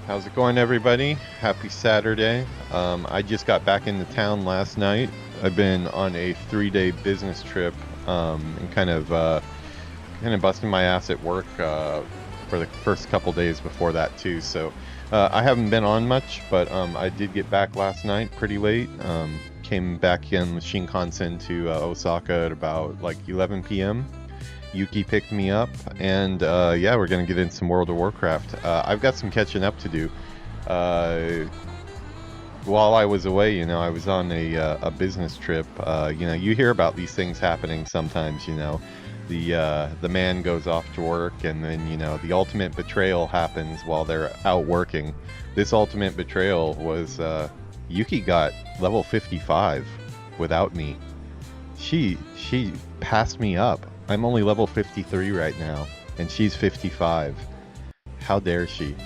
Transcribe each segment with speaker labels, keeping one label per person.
Speaker 1: How's it going, everybody? Happy Saturday. I just got back into town last night. I've been on a 3-day business trip and kind of busting my ass at work for the first couple days before that too. So I haven't been on much, but I did get back last night pretty late. Came back in the Shinkansen to Osaka at about like 11 p.m. Yuki picked me up, and yeah, we're gonna get into some World of Warcraft. I've got some catching up to do. While I was away, I was on a business trip. You hear about these things happening sometimes. The man goes off to work, and then the ultimate betrayal happens while they're out working. This ultimate betrayal was Yuki got level 55 without me. She passed me up. I'm only level 53 right now, and she's 55. How dare she?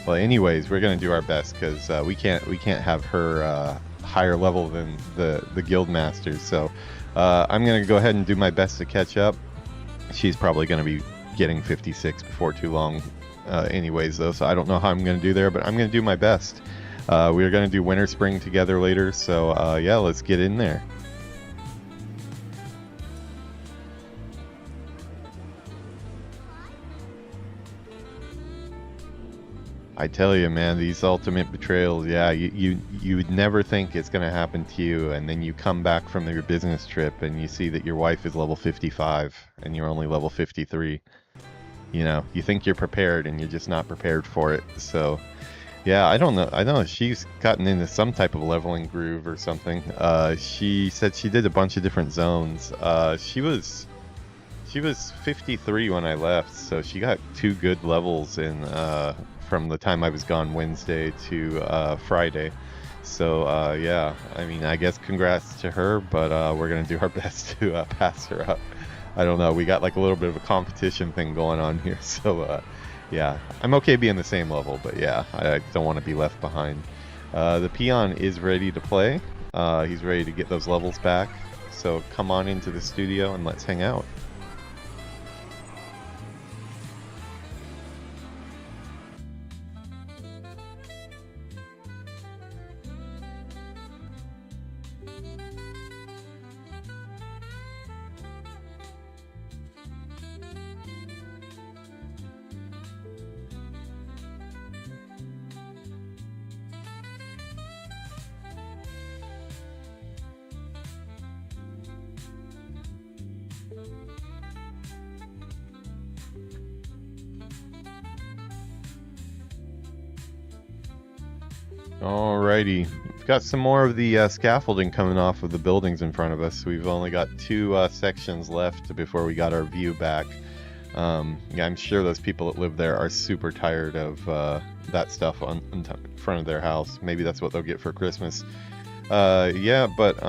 Speaker 1: Well, anyways, we're gonna do our best because we can't have her higher level than the guild masters. So I'm gonna go ahead and do my best to catch up. She's probably gonna be getting 56 before too long, anyways, though. So I don't know how I'm gonna do there, but I'm gonna do my best. We're gonna do Winter Spring together later. So yeah, let's get in there. I tell you, man, these ultimate betrayals, yeah, you would never think it's going to happen to you, and then you come back from your business trip and you see that your wife is level 55 and you're only level 53. You think you're prepared and you're just not prepared for it. So, yeah, I don't know. She's gotten into some type of leveling groove or something. She said she did a bunch of different zones. She was 53 when I left, so she got 2 good levels in from the time I was gone Wednesday to Friday. So yeah, I mean, I guess congrats to her, but we're gonna do our best to pass her up. I don't know, we got like a little bit of a competition thing going on here. So yeah, I'm okay being the same level, but yeah, I don't want to be left behind. The peon is ready to play. He's ready to get those levels back. So come on into the studio and let's hang out. Alrighty, we've got some more of the scaffolding coming off of the buildings in front of us. We've only got 2 sections left before we got our view back. Yeah, I'm sure those people that live there are super tired of that stuff in front of their house. Maybe that's what they'll get for Christmas. Yeah, but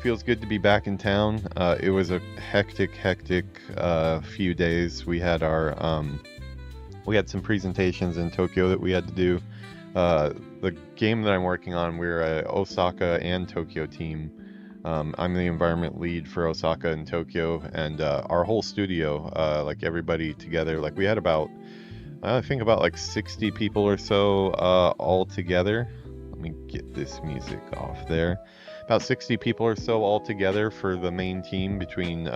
Speaker 1: feels good to be back in town. It was a hectic few days. We had some presentations in Tokyo that we had to do. The game that I'm working on, we're a Osaka and Tokyo team. I'm the environment lead for Osaka and Tokyo, and our whole studio, like everybody together, like we had about, I think about like 60 people or so all together. Let me get this music off there. About 60 people or so all together for the main team between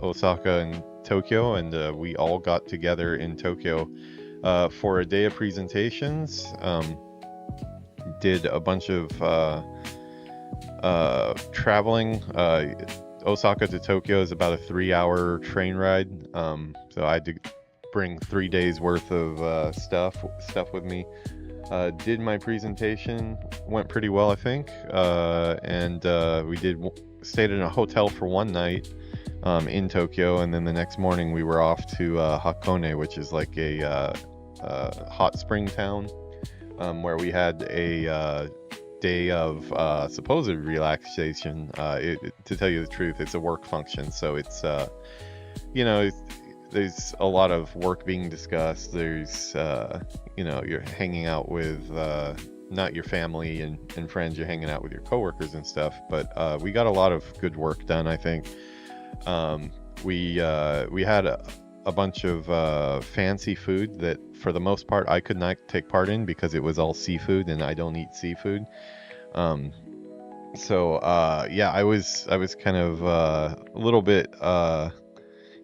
Speaker 1: Osaka and Tokyo, and we all got together in Tokyo for a day of presentations. Did a bunch of traveling. Osaka to Tokyo is about a 3-hour train ride. So I had to bring 3 days worth of stuff with me. Did my presentation, went pretty well, I think. And we stayed in a hotel for one night in Tokyo, and then the next morning we were off to Hakone, which is like a hot spring town, where we had a day of supposed relaxation. To tell you the truth, it's a work function, so it's there's a lot of work being discussed. There's you're hanging out with not your family and friends, you're hanging out with your coworkers and stuff, but we got a lot of good work done, I think. We had a bunch of fancy food that, for the most part, I could not take part in because it was all seafood, and I don't eat seafood. Um, yeah, I was kind of a little bit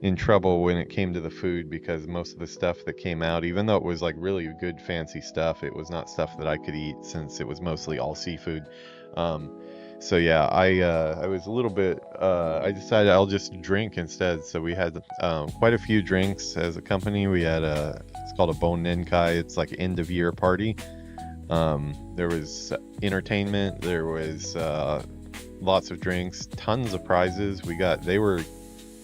Speaker 1: in trouble when it came to the food, because most of the stuff that came out, even though it was like really good fancy stuff, it was not stuff that I could eat since it was mostly all seafood. So yeah, I was a little bit I decided I'll just drink instead. So we had quite a few drinks as a company. We had it's called a Bonenkai. It's like end of year party. There was entertainment, there was lots of drinks, tons of prizes. They were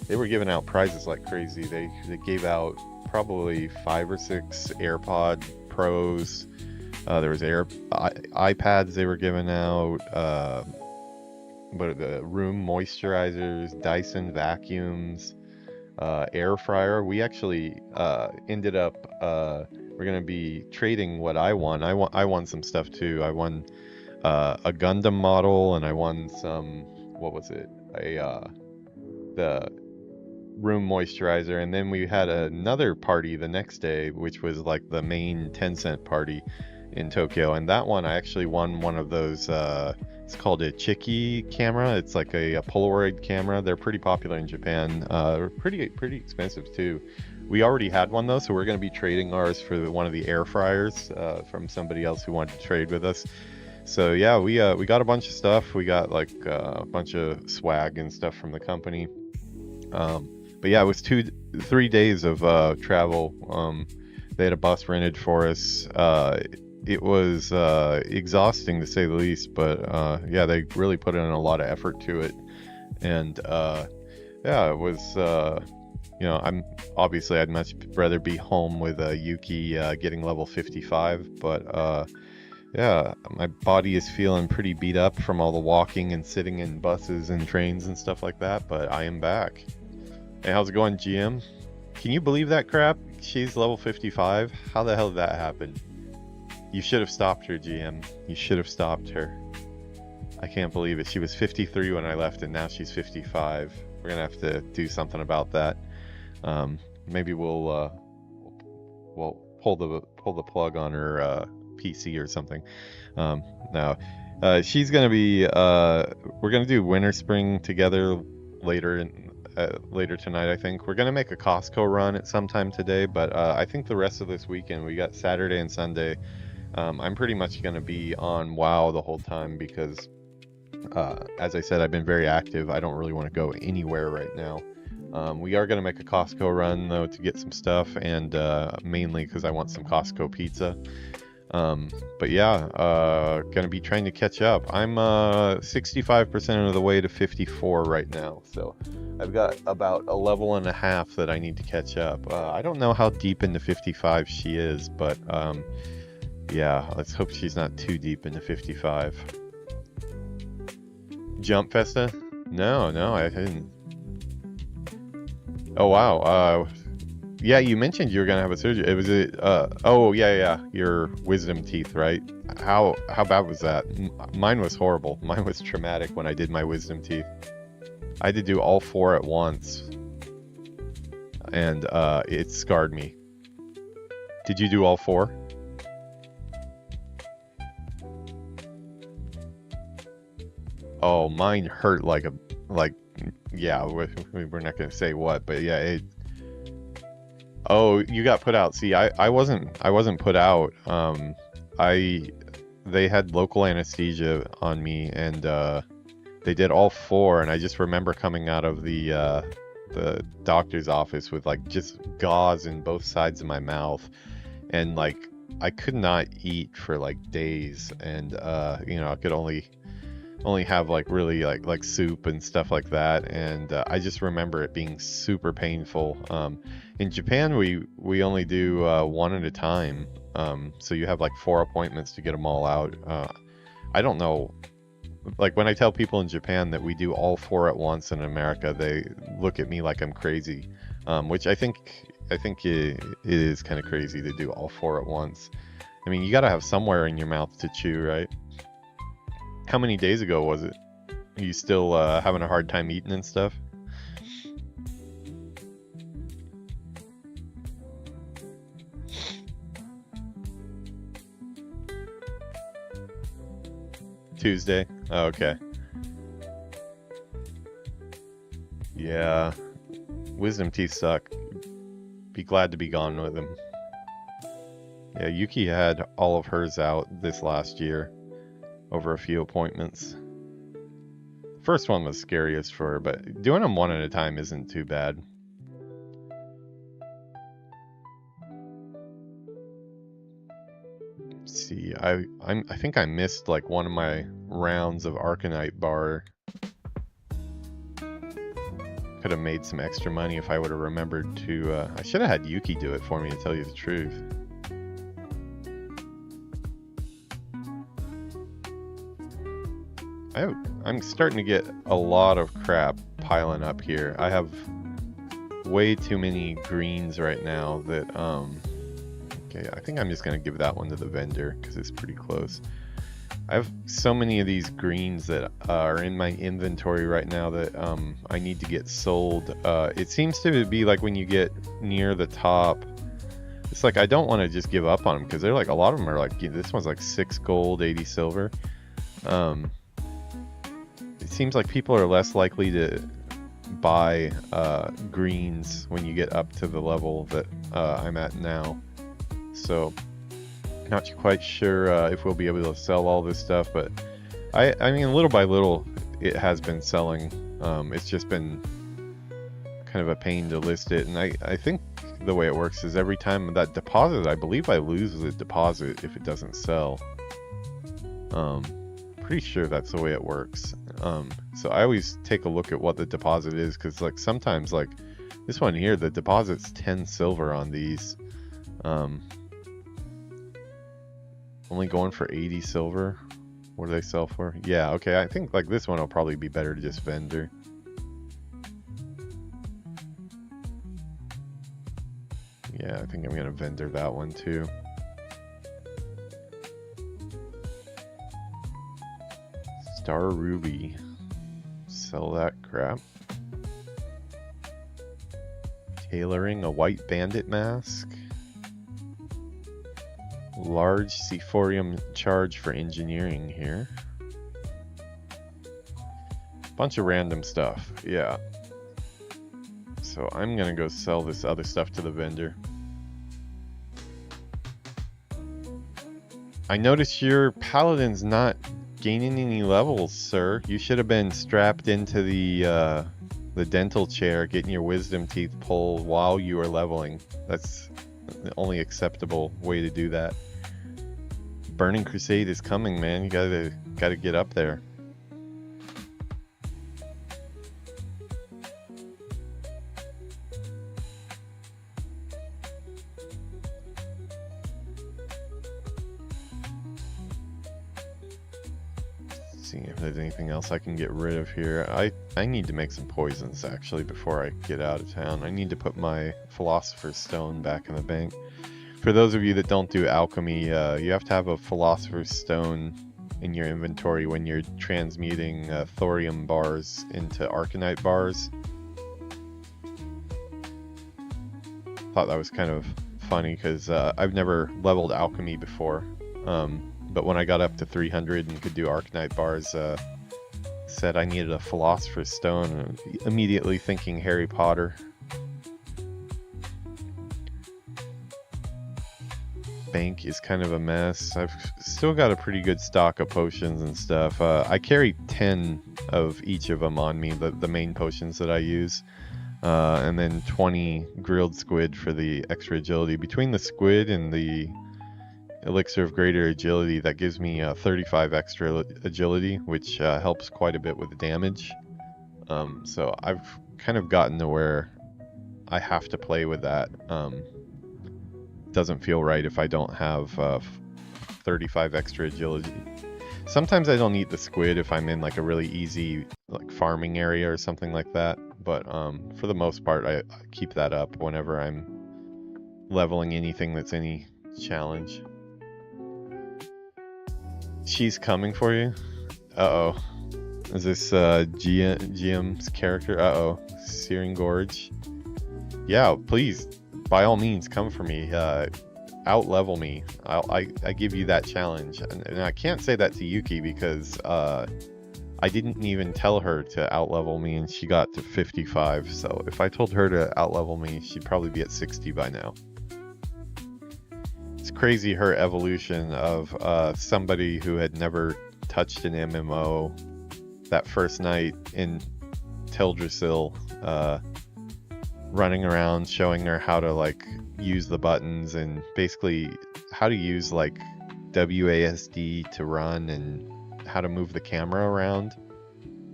Speaker 1: giving out prizes like crazy. They gave out probably 5 or 6 AirPod Pros. There was iPads they were giving out. But the room moisturizers, Dyson vacuums, air fryer. We actually ended up we're gonna be trading what I won. I won some stuff too. I won a Gundam model, and I won some, what was it? The room moisturizer, and then we had another party the next day, which was like the main Tencent party in Tokyo, and that one I actually won one of those it's called a Chiki camera. It's like a Polaroid camera. They're pretty popular in Japan. Pretty expensive too. We already had one though, so we're going to be trading ours for one of the air fryers from somebody else who wanted to trade with us. So yeah, we got a bunch of stuff. We got like a bunch of swag and stuff from the company. But yeah, it was 3 days of travel. They had a bus rented for us. It was exhausting to say the least, but yeah, they really put in a lot of effort to it. And yeah, it was, I'd much rather be home with Yuki getting level 55, but yeah, my body is feeling pretty beat up from all the walking and sitting in buses and trains and stuff like that, but I am back. Hey, how's it going, GM? Can you believe that crap? She's level 55? How the hell did that happen? You should have stopped her, GM. You should have stopped her. I can't believe it. She was 53 when I left, and now she's 55. We're gonna have to do something about that. Maybe we'll pull the plug on her PC or something. No, she's gonna be. We're gonna do winter spring together later tonight. I think we're gonna make a Costco run at some time today, but I think the rest of this weekend, we got Saturday and Sunday. I'm pretty much going to be on WoW the whole time because, as I said, I've been very active. I don't really want to go anywhere right now. We are going to make a Costco run, though, to get some stuff, and mainly because I want some Costco pizza. But yeah, going to be trying to catch up. I'm 65% of the way to 54 right now, so I've got about a level and a half that I need to catch up. I don't know how deep into 55 she is, but yeah, let's hope she's not too deep into 55. Jump Festa? No, I didn't. Oh wow. Yeah, you mentioned you were gonna have a surgery. It was oh yeah, your wisdom teeth, right? How bad was that? Mine was horrible. Mine was traumatic when I did my wisdom teeth. I had to do all 4 at once, and it scarred me. Did you do all 4? Oh, mine hurt yeah, we're not gonna say what, but yeah, oh, you got put out. See, I wasn't put out. They had local anesthesia on me, and they did all 4, and I just remember coming out of the doctor's office with like just gauze in both sides of my mouth, and like I could not eat for like days, and I could only have like really like soup and stuff like that, and I just remember it being super painful. In Japan, we only do 1 at a time, so you have like 4 appointments to get them all out. I don't know, like when I tell people in Japan that we do all 4 at once in America, they look at me like I'm crazy, which I think it is kind of crazy to do all 4 at once. I mean, you got to have somewhere in your mouth to chew, right? How many days ago was it? Are you still having a hard time eating and stuff? Tuesday? Oh, okay. Yeah. Wisdom teeth suck. Be glad to be gone with them. Yeah, Yuki had all of hers out this last year over a few appointments. The first one was scariest for her, but doing them one at a time isn't too bad. Let's see, I think I missed like one of my rounds of Arcanite bar. Could have made some extra money if I would have remembered to. I should have had Yuki do it for me, to tell you the truth. I'm starting to get a lot of crap piling up here. I have way too many greens right now that, okay, I think I'm just going to give that one to the vendor because it's pretty close. I have so many of these greens that are in my inventory right now that I need to get sold. It seems to be like when you get near the top, it's like I don't want to just give up on them because they're like, a lot of them are like, this one's like 6 gold, 80 silver. It seems like people are less likely to buy greens when you get up to the level that I'm at now. So not quite sure if we'll be able to sell all this stuff, but I mean, little by little it has been selling. It's just been kind of a pain to list it, and I think the way it works is every time that deposit, I believe I lose the deposit if it doesn't sell. Pretty sure that's the way it works. So I always take a look at what the deposit is, because like sometimes, like this one here, the deposit's 10 silver on these. Only going for 80 silver. What do they sell for? Yeah, okay, I think like this one will probably be better to just vendor. Yeah, I think I'm gonna vendor that one too. Star Ruby. Sell that crap. Tailoring a white bandit mask. Large Sephorium charge for engineering here. Bunch of random stuff, yeah. So I'm gonna go sell this other stuff to the vendor. I noticed your paladin's not gaining any levels, sir. You should have been strapped into the dental chair, getting your wisdom teeth pulled while you were leveling. That's the only acceptable way to do that. Burning Crusade is coming, man. You gotta get up there. See if there's anything else I can get rid of here. I need to make some poisons actually before I get out of town. I need to put my Philosopher's Stone back in the bank. For those of you that don't do alchemy, you have to have a Philosopher's Stone in your inventory when you're transmuting thorium bars into Arcanite bars. Thought that was kind of funny because I've never leveled alchemy before. But when I got up to 300 and could do Arcanite bars, said I needed a Philosopher's Stone, immediately thinking Harry Potter. Bank is kind of a mess. I've still got a pretty good stock of potions and stuff. I carry 10 of each of them on me, the main potions that I use. And then 20 grilled squid for the extra agility. Between the squid and the elixir of greater agility, that gives me 35 extra agility, which helps quite a bit with the damage. So I've kind of gotten to where I have to play with that. Doesn't feel right if I don't have 35 extra agility. Sometimes I don't eat the squid if I'm in like a really easy like farming area or something like that, but for the most part I keep that up whenever I'm leveling anything that's any challenge. She's coming for you? Uh-oh. Is this GM's character? Uh-oh. Searing Gorge. Yeah, please, by all means, come for me. I out-level me. I give you that challenge. And I can't say that to Yuki because I didn't even tell her to out-level me, and she got to 55. So if I told her to out-level me, she'd probably be at 60 by now. It's crazy, her evolution of somebody who had never touched an MMO that first night in Teldrassil, running around showing her how to like use the buttons and basically how to use like WASD to run and how to move the camera around,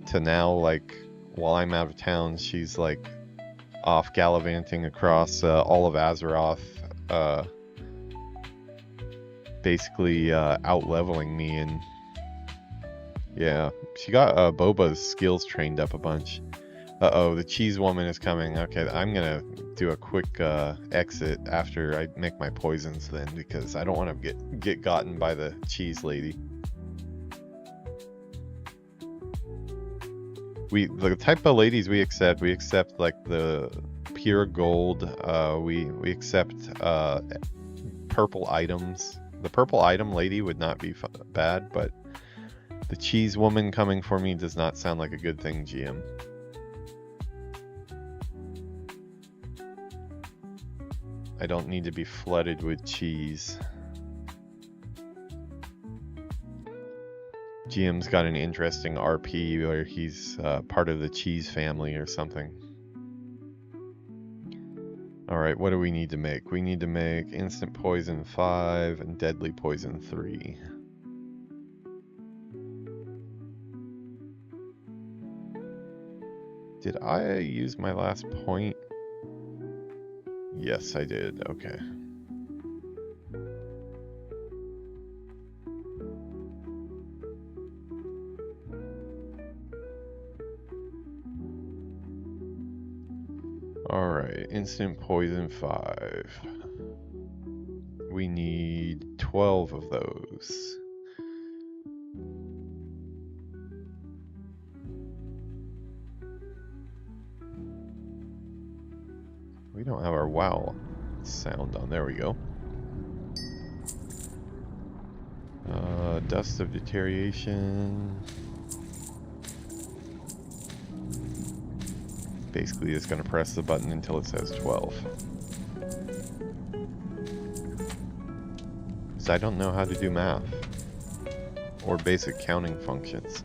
Speaker 1: to now like while I'm out of town she's like off gallivanting across all of Azeroth, basically out leveling me. And yeah, she got Boba's skills trained up a bunch. Uh-oh, the cheese woman is coming. Okay, I'm gonna do a quick exit after I make my poisons then, because I don't want to get gotten by the cheese lady. The type of ladies we accept like the pure gold. We accept purple items. The purple item lady would not be bad, but the cheese woman coming for me does not sound like a good thing, GM. I don't need to be flooded with cheese. GM's got an interesting RP where he's part of the cheese family or something. Alright, what do we need to make? We need to make instant poison 5 and deadly poison 3. Did I use my last point? Yes, I did. Okay. Alright, instant poison 5. We need 12 of those. We don't have our WoW sound on. There we go. Dust of Deterioration. Basically, it's going to press the button until it says 12. So I don't know how to do math or basic counting functions.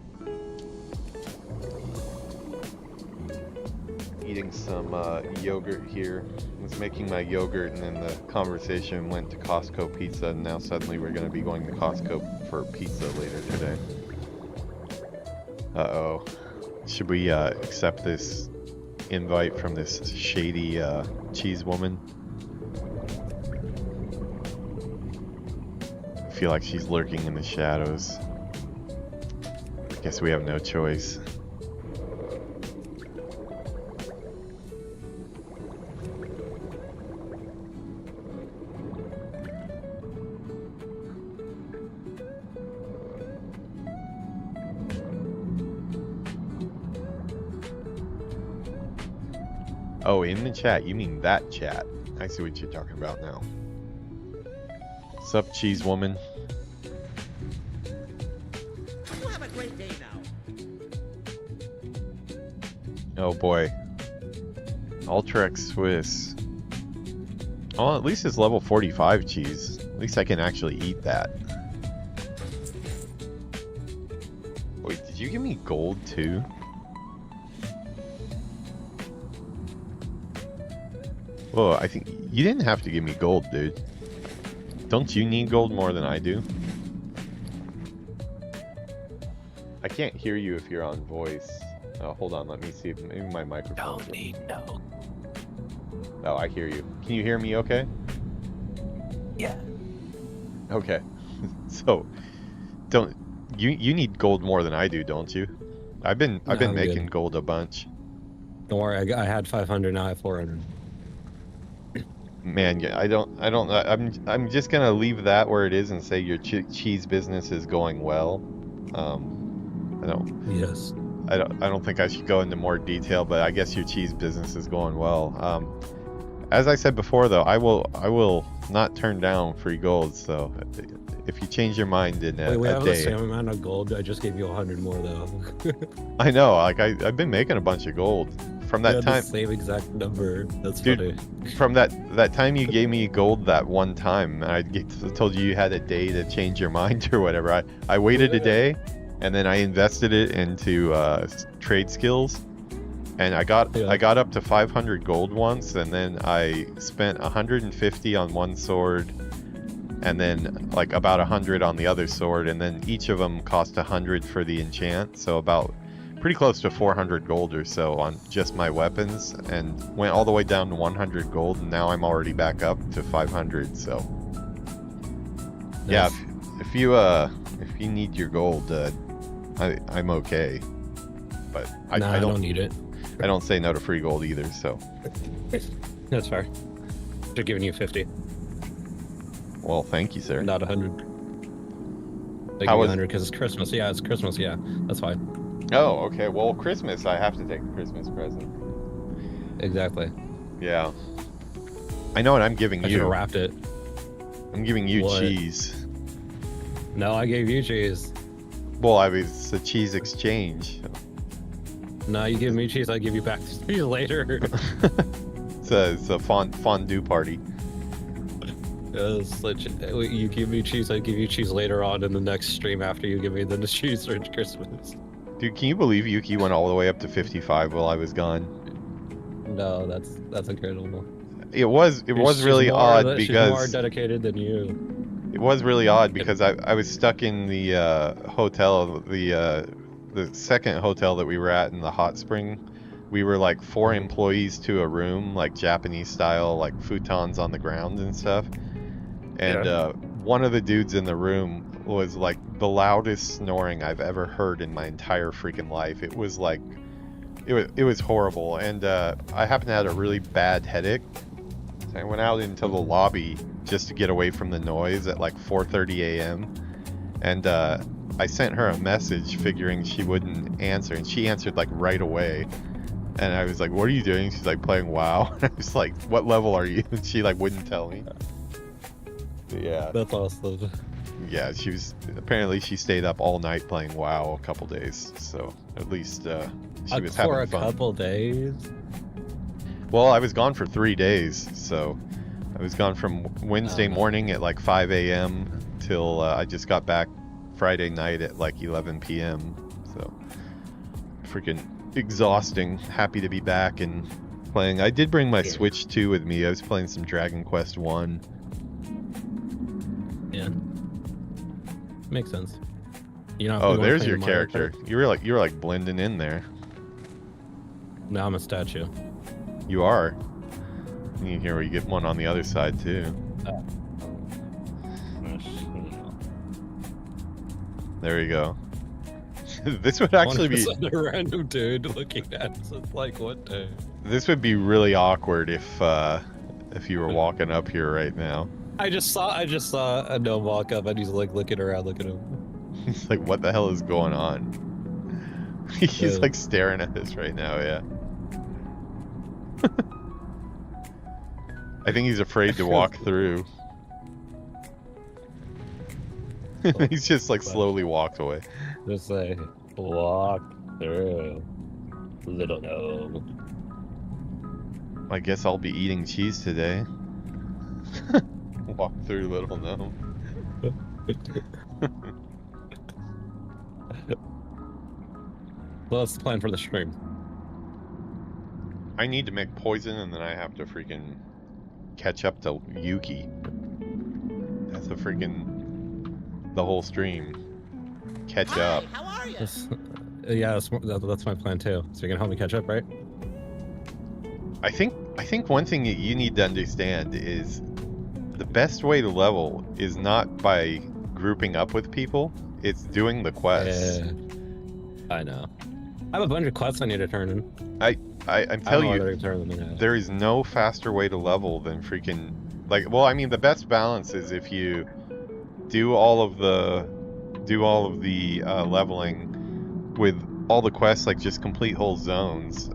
Speaker 1: Eating some yogurt here. I was making my yogurt and then the conversation went to Costco pizza, and now suddenly we're going to be going to Costco for pizza later today. Uh-oh. Should we accept this invite from this shady cheese woman? I feel like she's lurking in the shadows. Guess we have no choice. Oh, in the chat. You mean that chat. I see what you're talking about now. Sup, cheese woman?
Speaker 2: We'll have a great day now.
Speaker 1: Oh boy. Ultrex Swiss. Oh, at least it's level 45 cheese. At least I can actually eat that. Wait, did you give me gold too? Whoa, I think you didn't have to give me gold, dude. Don't you need gold more than I do? I can't hear you if you're on voice. Oh, hold on, let me see if maybe my microphone.
Speaker 2: Don't need no.
Speaker 1: Oh, I hear you. Can you hear me okay?
Speaker 2: Yeah.
Speaker 1: Okay. So, don't you need gold more than I do, don't you? I've been making gold a bunch.
Speaker 3: Don't worry, I had 500, now I have 400.
Speaker 1: Man, yeah, I'm just gonna leave that where it is and say your cheese business is going well.
Speaker 3: Yes.
Speaker 1: I don't think I should go into more detail, but I guess your cheese business is going well. As I said before, though, I will not turn down free gold. So if you change your mind in
Speaker 3: Wait, we
Speaker 1: a
Speaker 3: have the
Speaker 1: day,
Speaker 3: same amount of gold. I just gave you 100 more though.
Speaker 1: I know. Like I've been making a bunch of gold from that
Speaker 3: We had
Speaker 1: time.
Speaker 3: the same exact number. That's
Speaker 1: Dude,
Speaker 3: funny.
Speaker 1: from that time you gave me gold that one time, and told you had a day to change your mind or whatever. I waited a day, and then I invested it into trade skills, and I got up to 500 gold once, and then I spent 150 on one sword, and then like about 100 on the other sword, and then each of them cost 100 for the enchant, so about pretty close to 400 gold or so on just my weapons, and went all the way down to 100 gold, and now I'm already back up to 500. So yeah, if you need your gold, I'm okay, but I
Speaker 3: don't need it.
Speaker 1: I don't say no to free gold either. So
Speaker 3: That's fair. They're giving you 50,
Speaker 1: well, thank you, sir.
Speaker 3: not 100. They give you 100 because it's Christmas. Yeah, it's Christmas. Yeah, that's fine.
Speaker 1: Oh, okay. Well, Christmas, I have to take a Christmas present.
Speaker 3: Exactly.
Speaker 1: Yeah. I know what I'm giving
Speaker 3: I should have
Speaker 1: you.
Speaker 3: wrapped it.
Speaker 1: I'm giving you
Speaker 3: What?
Speaker 1: cheese.
Speaker 3: No, I gave you cheese.
Speaker 1: Well, I mean, it's a cheese exchange.
Speaker 3: No, you give me cheese, I give you back cheese later.
Speaker 1: It's a fondue party.
Speaker 3: You give me cheese, I give you cheese later on in the next stream after you give me the cheese for Christmas.
Speaker 1: Dude, can you believe Yuki went all the way up to 55 while I was gone?
Speaker 3: No, that's incredible.
Speaker 1: It was really odd
Speaker 3: She's more
Speaker 1: because
Speaker 3: dedicated than you.
Speaker 1: it was really odd because I was stuck in the hotel, the second hotel that we were at in the hot spring. We were like 4 employees to a room, like Japanese style, like futons on the ground and stuff. And one of the dudes in the room was like the loudest snoring I've ever heard in my entire freaking life. It was like, it was horrible. And I happened to have a really bad headache. So I went out into the lobby just to get away from the noise at like 4:30 a.m. And I sent her a message figuring she wouldn't answer, and she answered like right away. And I was like, what are you doing? She's like, playing WoW. And I was like, what level are you? And she like wouldn't tell me. Yeah.
Speaker 3: That's awesome.
Speaker 1: Yeah, apparently she stayed up all night playing WoW a couple days. So at least she was having
Speaker 3: for a
Speaker 1: fun.
Speaker 3: couple days.
Speaker 1: Well, I was gone for 3 days. So I was gone from Wednesday morning at like 5 a.m. till I just got back Friday night at like 11 p.m. So freaking exhausting. Happy to be back and playing. I did bring my Switch 2 with me. I was playing some Dragon Quest 1.
Speaker 3: Yeah. Makes sense. You know.
Speaker 1: Oh, there's your character. You were like blending in there.
Speaker 3: Now I'm a statue.
Speaker 1: You are. You can hear where you get one on the other side too. There you go. This would actually be
Speaker 3: a random dude looking at us. It's like, what the?
Speaker 1: This would be really awkward if you were walking up here right now.
Speaker 3: I just saw a gnome walk up and he's like looking around, look at him.
Speaker 1: He's like, what the hell is going on? He's like staring at us right now, yeah. I think he's afraid to walk through. He's just like slowly walked away.
Speaker 3: Just say, walk through, little gnome.
Speaker 1: I guess I'll be eating cheese today. Walk through, little gnome.
Speaker 3: Well, that's the plan for the stream.
Speaker 1: I need to make poison, and then I have to freaking catch up to Yuki. That's the whole stream. Catch up.
Speaker 2: How are you?
Speaker 3: Yeah, that's my plan too. So you can help me catch up, right?
Speaker 1: I think one thing that you need to understand is the best way to level is not by grouping up with people. It's doing the quests.
Speaker 3: I know. I have a bunch of quests I need to turn in.
Speaker 1: I'm telling you,
Speaker 3: turn them in.
Speaker 1: there is no faster way to level than freaking I mean, the best balance is if you do all of the leveling with all the quests, like just complete whole zones.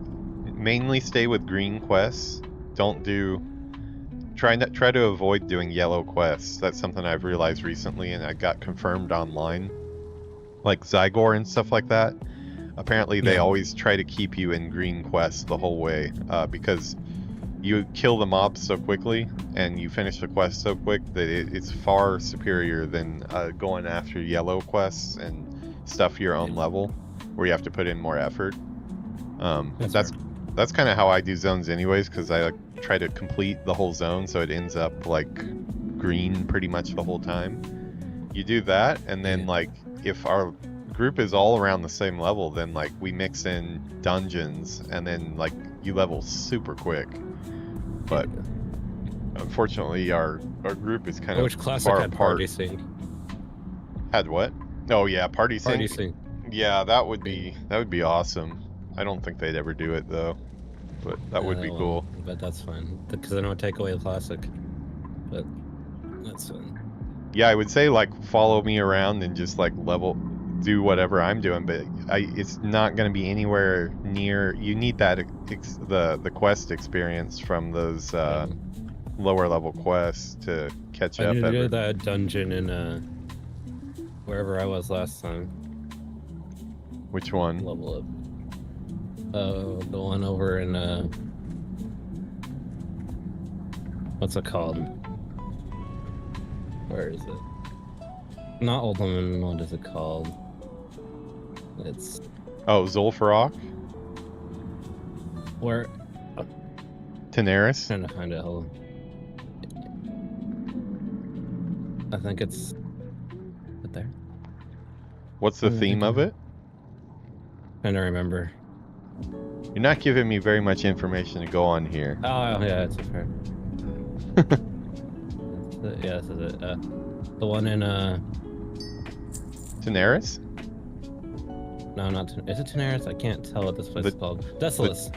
Speaker 1: Mainly stay with green quests. Don't do try to avoid doing yellow quests. That's something I've realized recently, and I got confirmed online. Like Zygor and stuff like that. Apparently, they always try to keep you in green quests the whole way, because you kill the mobs so quickly and you finish the quest so quick that it's far superior than going after yellow quests and stuff your own level, where you have to put in more effort. That's kind of how I do zones anyways, because I like try to complete the whole zone so it ends up like green pretty much the whole time. You do that, and then like if our group is all around the same level, then like we mix in dungeons, and then like you level super quick. But unfortunately, our group is kind of
Speaker 3: Which classic
Speaker 1: far
Speaker 3: had
Speaker 1: apart.
Speaker 3: party sync?
Speaker 1: Had what? Oh yeah, party sync.
Speaker 3: Party sync.
Speaker 1: Yeah, that would be awesome. I don't think they'd ever do it though, but that would be cool.
Speaker 3: But that's fine, because I don't take away the classic. But that's fine.
Speaker 1: Yeah, I would say like follow me around and just like do whatever I'm doing, but it's not going to be anywhere near. You need that the quest experience from those lower level quests to catch up.
Speaker 3: I did that dungeon in wherever I was last time.
Speaker 1: Which one?
Speaker 3: Level up. The one over in what's it called? Where is it? Not Old Woman. What is it called? It's
Speaker 1: Zul'Farrak?
Speaker 3: where?
Speaker 1: Daenerys?
Speaker 3: Trying to find it. Hold on. I think it's right there.
Speaker 1: What's the theme of it?
Speaker 3: Trying to remember.
Speaker 1: You're not giving me very much information to go on here.
Speaker 3: Oh yeah, it's fair. Yeah, this is it. The one in
Speaker 1: Daenerys?
Speaker 3: No, not is it Daenerys? I can't tell what this place is called. Desolus.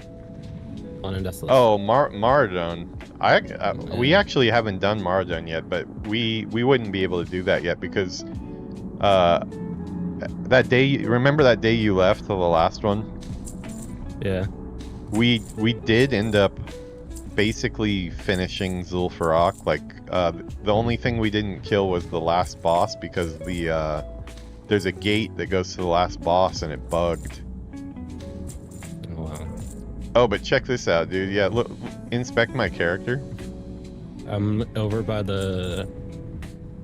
Speaker 3: One in Desolus.
Speaker 1: Oh, Maradon. We actually haven't done Maradon yet, but we wouldn't be able to do that yet because that day. Remember that day you left to the last one?
Speaker 3: Yeah.
Speaker 1: We did end up basically finishing Zul'Farrak. Like the only thing we didn't kill was the last boss because there's a gate that goes to the last boss and it bugged.
Speaker 3: Oh, wow.
Speaker 1: Oh, but check this out, dude. Yeah, look, inspect my character.
Speaker 3: I'm over by the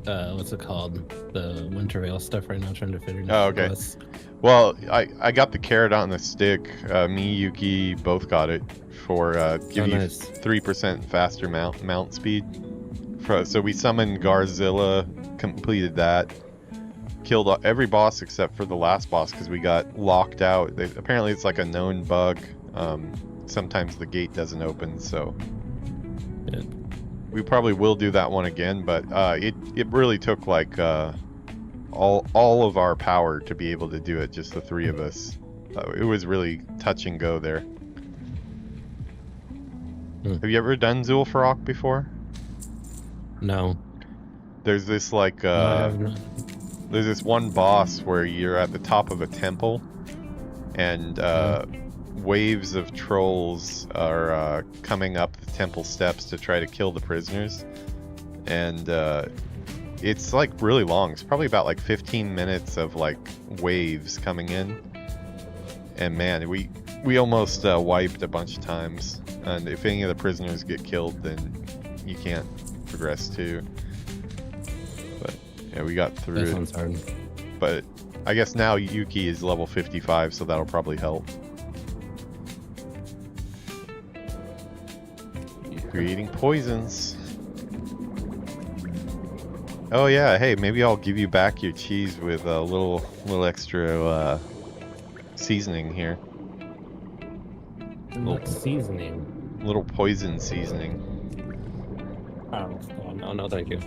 Speaker 3: what's it called? The Wintervale stuff right now, trying to figure out.
Speaker 1: Oh, okay.
Speaker 3: This.
Speaker 1: Well, I got the carrot on the stick. Me, Yuki, both got it for give you 3% faster mount speed. So we summoned Garzilla, completed that, killed every boss except for the last boss because we got locked out. Apparently it's like a known bug. Sometimes the gate doesn't open, so
Speaker 3: Yeah.
Speaker 1: we probably will do that one again. But it really took like all of our power to be able to do it, just the three of us. It was really touch and go there. Have you ever done Zul'Farrak before?
Speaker 3: No.
Speaker 1: There's this like
Speaker 3: No, I have not.
Speaker 1: there's this one boss where you're at the top of a temple and waves of trolls are coming up the temple steps to try to kill the prisoners, and it's like really long. It's probably about like 15 minutes of like waves coming in, and man, we almost wiped a bunch of times. And if any of the prisoners get killed, then you can't progress too. But yeah, we got through
Speaker 3: That
Speaker 1: it.
Speaker 3: sounds hard.
Speaker 1: But I guess now Yuki is level 55, so that'll probably help. Creating poisons. Oh yeah, hey, maybe I'll give you back your cheese with a little extra seasoning here.
Speaker 3: What seasoning?
Speaker 1: Little poison seasoning.
Speaker 3: Oh, no, thank you.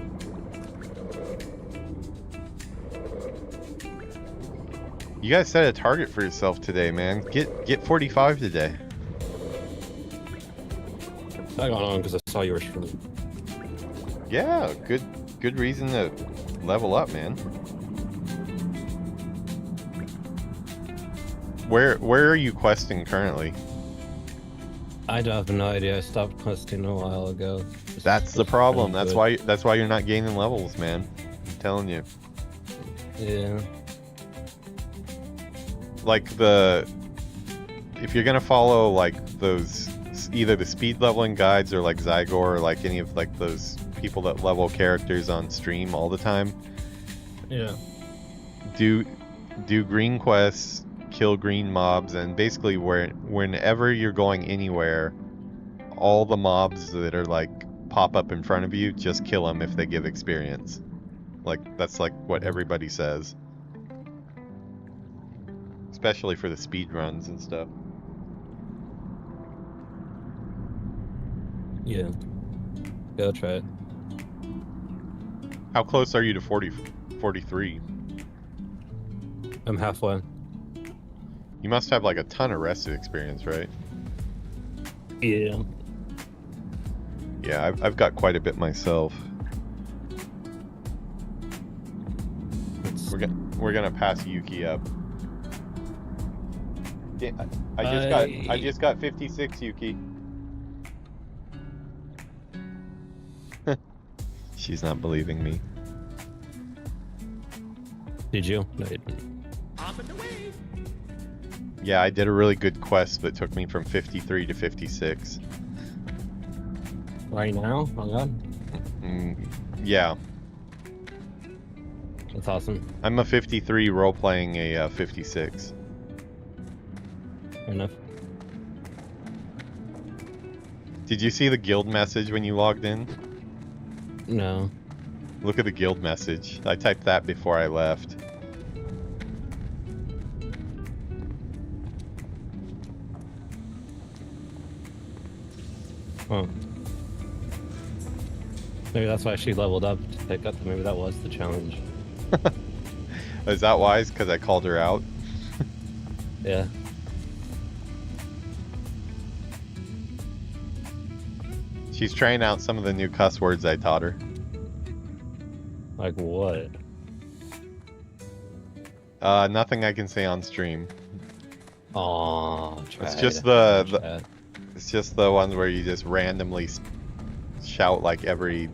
Speaker 1: You guys set a target for yourself today, man. Get 45 today.
Speaker 3: I got on because I saw you were streaming.
Speaker 1: Yeah, good reason to level up, man. Where are you questing currently?
Speaker 3: I have no idea. I stopped questing a while ago.
Speaker 1: That's the problem. That's why you're not gaining levels, man. I'm telling you.
Speaker 3: Yeah.
Speaker 1: Like if you're gonna follow like those either the speed leveling guides or like Zygor or like any of like those people that level characters on stream all the time.
Speaker 3: Yeah.
Speaker 1: Do green quests, kill green mobs, and basically whenever you're going anywhere, all the mobs that are like pop up in front of you, just kill them if they give experience. Like that's like what everybody says. Especially for the speed runs and stuff.
Speaker 3: Yeah. Go try it.
Speaker 1: How close are you to 43?
Speaker 3: I'm halfway.
Speaker 1: You must have like a ton of rested experience, right?
Speaker 3: Yeah.
Speaker 1: Yeah, I've got quite a bit myself. We're gonna pass Yuki up. Yeah, I just got 56, Yuki. She's not believing me.
Speaker 3: Did you? No, you didn't.
Speaker 2: Off and away.
Speaker 1: Yeah, I did a really good quest that took me from 53 to 56.
Speaker 3: Right now? Oh god.
Speaker 1: Yeah.
Speaker 3: That's awesome.
Speaker 1: I'm a 53 role-playing a 56.
Speaker 3: Fair enough.
Speaker 1: Did you see the guild message when you logged in?
Speaker 3: No.
Speaker 1: Look at the guild message. I typed that before I left.
Speaker 3: Oh. Maybe that's why she leveled up to pick up. Maybe that was the challenge.
Speaker 1: Is that wise? Because I called her out?
Speaker 3: Yeah.
Speaker 1: She's trying out some of the new cuss words I taught her.
Speaker 3: Like what?
Speaker 1: Nothing I can say on stream.
Speaker 3: Aww,
Speaker 1: It's just it's just the ones where you just randomly shout like every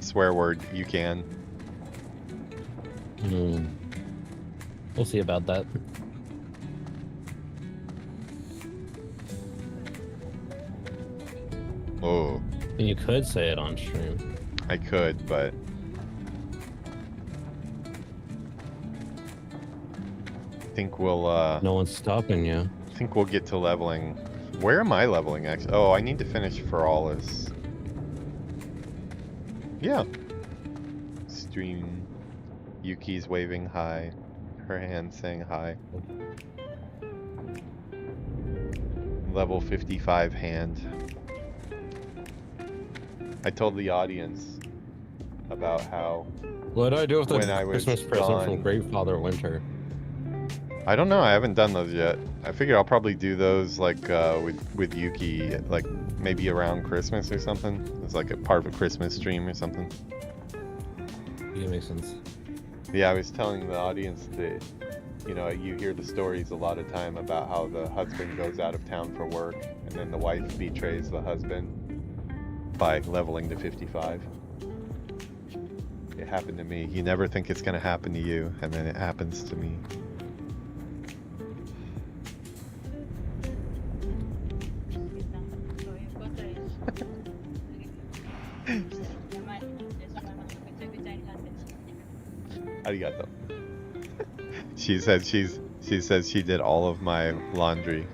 Speaker 1: swear word you can.
Speaker 3: We'll see about that.
Speaker 1: Oh.
Speaker 3: And you could say it on stream.
Speaker 1: I could, but I think we'll
Speaker 3: No one's stopping you.
Speaker 1: I think we'll get to leveling. Where am I leveling actually? Oh, I need to finish Flawless. Yeah. Stream. Yuki's waving hi. Her hand saying hi. Level 55 hand. I told the audience about how
Speaker 3: What do I do with the
Speaker 1: when I was
Speaker 3: Christmas present
Speaker 1: gone-
Speaker 3: from Great Father Winter?
Speaker 1: I don't know. I haven't done those yet. I figure I'll probably do those like with Yuki, like maybe around Christmas or something. It's like a part of a Christmas stream or something.
Speaker 3: Yeah, makes sense.
Speaker 1: Yeah, I was telling the audience that, you know, you hear the stories a lot of time about how the husband goes out of town for work and then the wife betrays the husband by leveling to 55. It happened to me. You never think it's going to happen to you, and then it happens to me. Arigato. She said she did all of my laundry,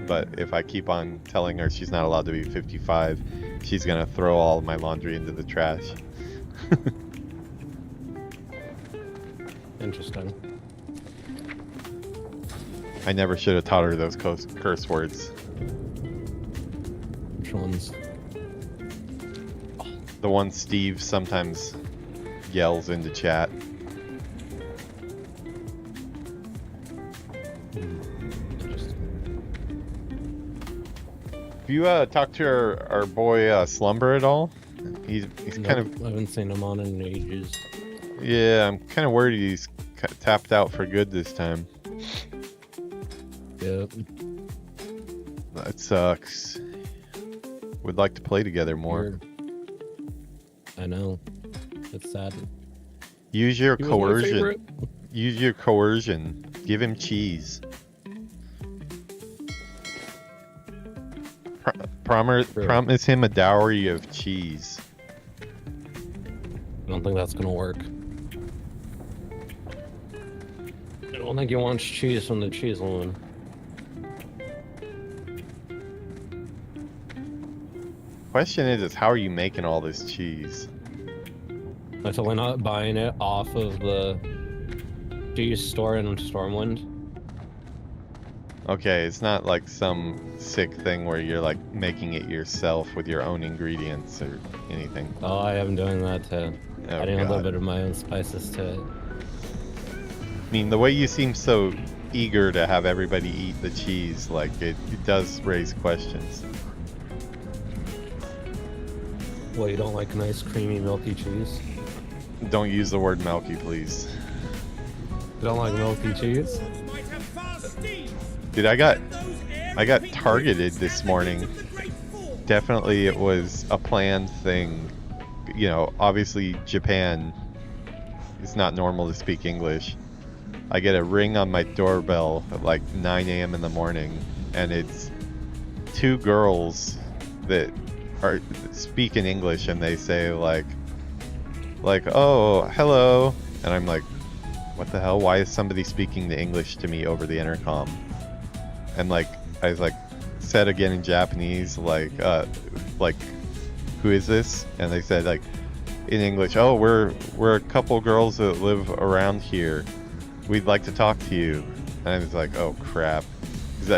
Speaker 1: but if I keep on telling her she's not allowed to be 55, she's gonna throw all of my laundry into the trash.
Speaker 3: Interesting.
Speaker 1: I never should have taught her those curse words.
Speaker 3: Which ones?
Speaker 1: The one Steve sometimes yells into chat. Have you talked to our boy Slumber at all? He's kind of.
Speaker 3: I haven't seen him on in ages.
Speaker 1: Yeah, I'm kind of worried he's tapped out for good this time.
Speaker 3: Yep.
Speaker 1: That sucks. Would like to play together more.
Speaker 3: Weird. I know. It's sad.
Speaker 1: Use your
Speaker 3: He was my
Speaker 1: coercion.
Speaker 3: favorite.
Speaker 1: Use your coercion. Give him cheese. Promise him a dowry of cheese.
Speaker 3: I don't think that's gonna work. I don't think he wants cheese from the cheese woman.
Speaker 1: Question is how are you making all this cheese?
Speaker 3: I'm totally not buying it off of the cheese store in Stormwind.
Speaker 1: Okay, it's not like some sick thing where you're like making it yourself with your own ingredients or anything.
Speaker 3: Oh, I am doing that too.
Speaker 1: Oh,
Speaker 3: Adding a little
Speaker 1: God.
Speaker 3: bit of my own spices to it.
Speaker 1: I mean, the way you seem so eager to have everybody eat the cheese, like it does raise questions.
Speaker 3: Well, you don't like nice, creamy, milky cheese?
Speaker 1: Don't use the word milky, please.
Speaker 3: You don't like milky cheese?
Speaker 1: Dude, I got targeted this morning. Definitely it was a planned thing. You know, obviously Japan, it's not normal to speak English. I get a ring on my doorbell at like 9 a.m. in the morning, and it's two girls that are speaking English, and they say like, oh, hello, and I'm like, what the hell? Why is somebody speaking the English to me over the intercom? And like, I was like, said again in Japanese, like, who is this? And they said like, in English, oh, we're a couple girls that live around here. We'd like to talk to you. And I was like, oh crap. 'Cause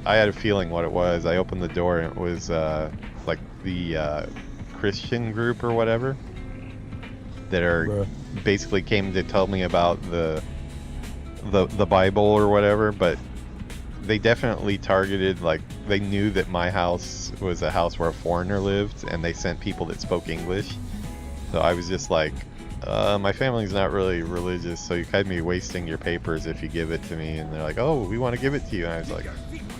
Speaker 1: I had a feeling what it was. I opened the door and it was like the Christian group or whatever that are
Speaker 3: Bruh.
Speaker 1: basically came to tell me about the Bible or whatever, but they definitely targeted, like, they knew that my house was a house where a foreigner lived, and they sent people that spoke English. So I was just like, my family's not really religious, so you kind of be wasting your papers if you give it to me. And they're like, oh, we want to give it to you. And I was like,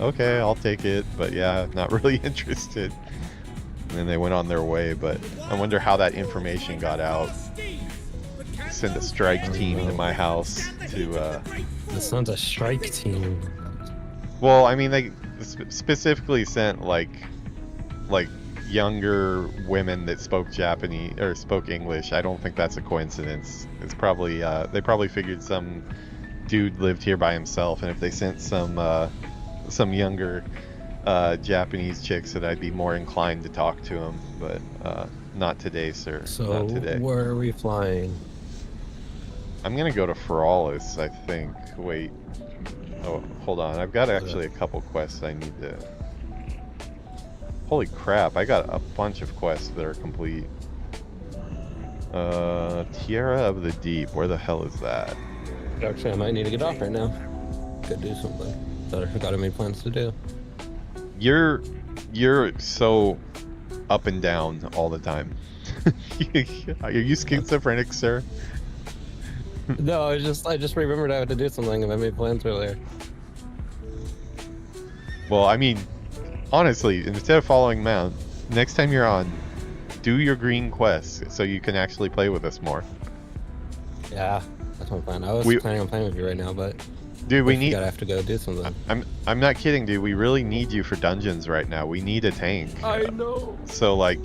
Speaker 1: okay, I'll take it, but yeah, not really interested. And then they went on their way, but I wonder how that information got out. Send a strike team to my house to
Speaker 3: This sounds a strike team.
Speaker 1: well, I mean, they specifically sent like younger women that spoke Japanese or spoke English. I don't think that's a coincidence. It's probably they probably figured some dude lived here by himself, and if they sent some younger Japanese chicks, that I'd be more inclined to talk to them. But not today, sir.
Speaker 3: So,
Speaker 1: Not today.
Speaker 3: where are we flying?
Speaker 1: I'm gonna go to Feralis, I think. Wait. Oh, hold on. I've got actually a couple quests I need to... Holy crap, I got a bunch of quests that are complete. Tierra of the Deep. Where the hell is that?
Speaker 3: Actually, I might need to get off right now. Could do something that I forgot I made plans to do.
Speaker 1: You're so up and down all the time. Are you schizophrenic, sir?
Speaker 3: No, I just remembered I had to do something and I made plans earlier.
Speaker 1: Well, I mean, honestly, instead of following Mount, next time you're on, do your green quests so you can actually play with us more.
Speaker 3: Yeah, that's my plan. I was planning on playing with you right now, but
Speaker 1: dude, we
Speaker 3: gotta have to go do something.
Speaker 1: I'm not kidding, dude. We really need you for dungeons right now. We need a tank.
Speaker 3: I know.
Speaker 1: So like,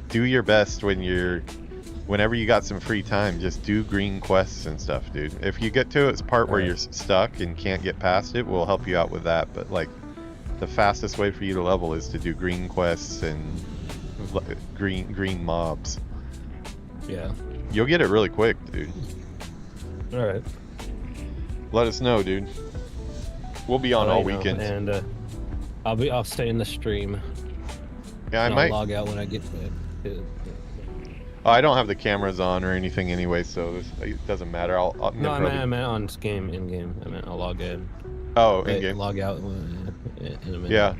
Speaker 1: do your best whenever you got some free time. Just do green quests and stuff, dude. If you get to its part where you're stuck and can't get past it, we'll help you out with that. But like, the fastest way for you to level is to do green quests and green mobs.
Speaker 3: Yeah.
Speaker 1: You'll get it really quick, dude.
Speaker 3: All right.
Speaker 1: Let us know, dude. We'll be on all weekend.
Speaker 3: And I'll stay in the stream.
Speaker 1: Yeah,
Speaker 3: I'll log out when I get to it.
Speaker 1: Oh, I don't have the cameras on or anything anyway, so it doesn't matter.
Speaker 3: I meant on game, in game. I meant I'll log in.
Speaker 1: Oh, in game.
Speaker 3: Log out in a minute.
Speaker 1: Yeah,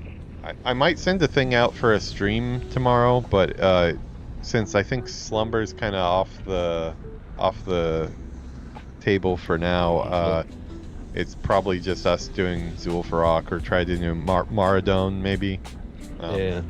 Speaker 1: I might send a thing out for a stream tomorrow, but since I think Slumber's kind of off the table for now, it's probably just us doing Zul'Farrak or try to do Maradon maybe.
Speaker 3: Yeah.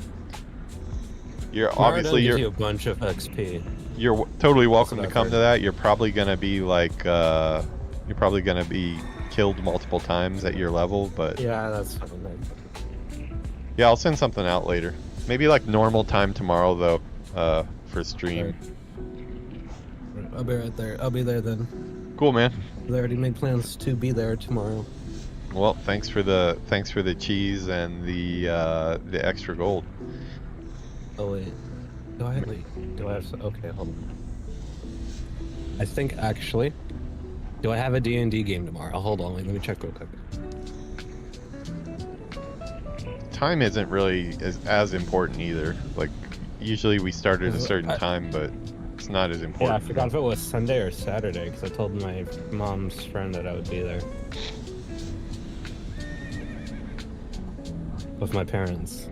Speaker 1: You're
Speaker 3: Maradon
Speaker 1: obviously
Speaker 3: gives you a bunch of XP.
Speaker 1: You're totally welcome to
Speaker 3: I've
Speaker 1: come
Speaker 3: heard.
Speaker 1: to that. You're probably gonna be like you're probably gonna be killed multiple times at your level, but
Speaker 3: Yeah, that's fine then.
Speaker 1: yeah, I'll send something out later. Maybe like normal time tomorrow though, for stream.
Speaker 3: I'll be right there. I'll be there then.
Speaker 1: Cool, man.
Speaker 3: I already made plans to be there tomorrow.
Speaker 1: Well, thanks for the cheese and the extra gold.
Speaker 3: Oh wait. Do I have okay, hold on. I think actually, do I have a D&D game tomorrow? Hold on, let me check real quick.
Speaker 1: Time isn't really as important either. Like usually we start at a certain time, but it's not as important.
Speaker 3: Yeah, I forgot if it was Sunday or Saturday because I told my mom's friend that I would be there with my parents.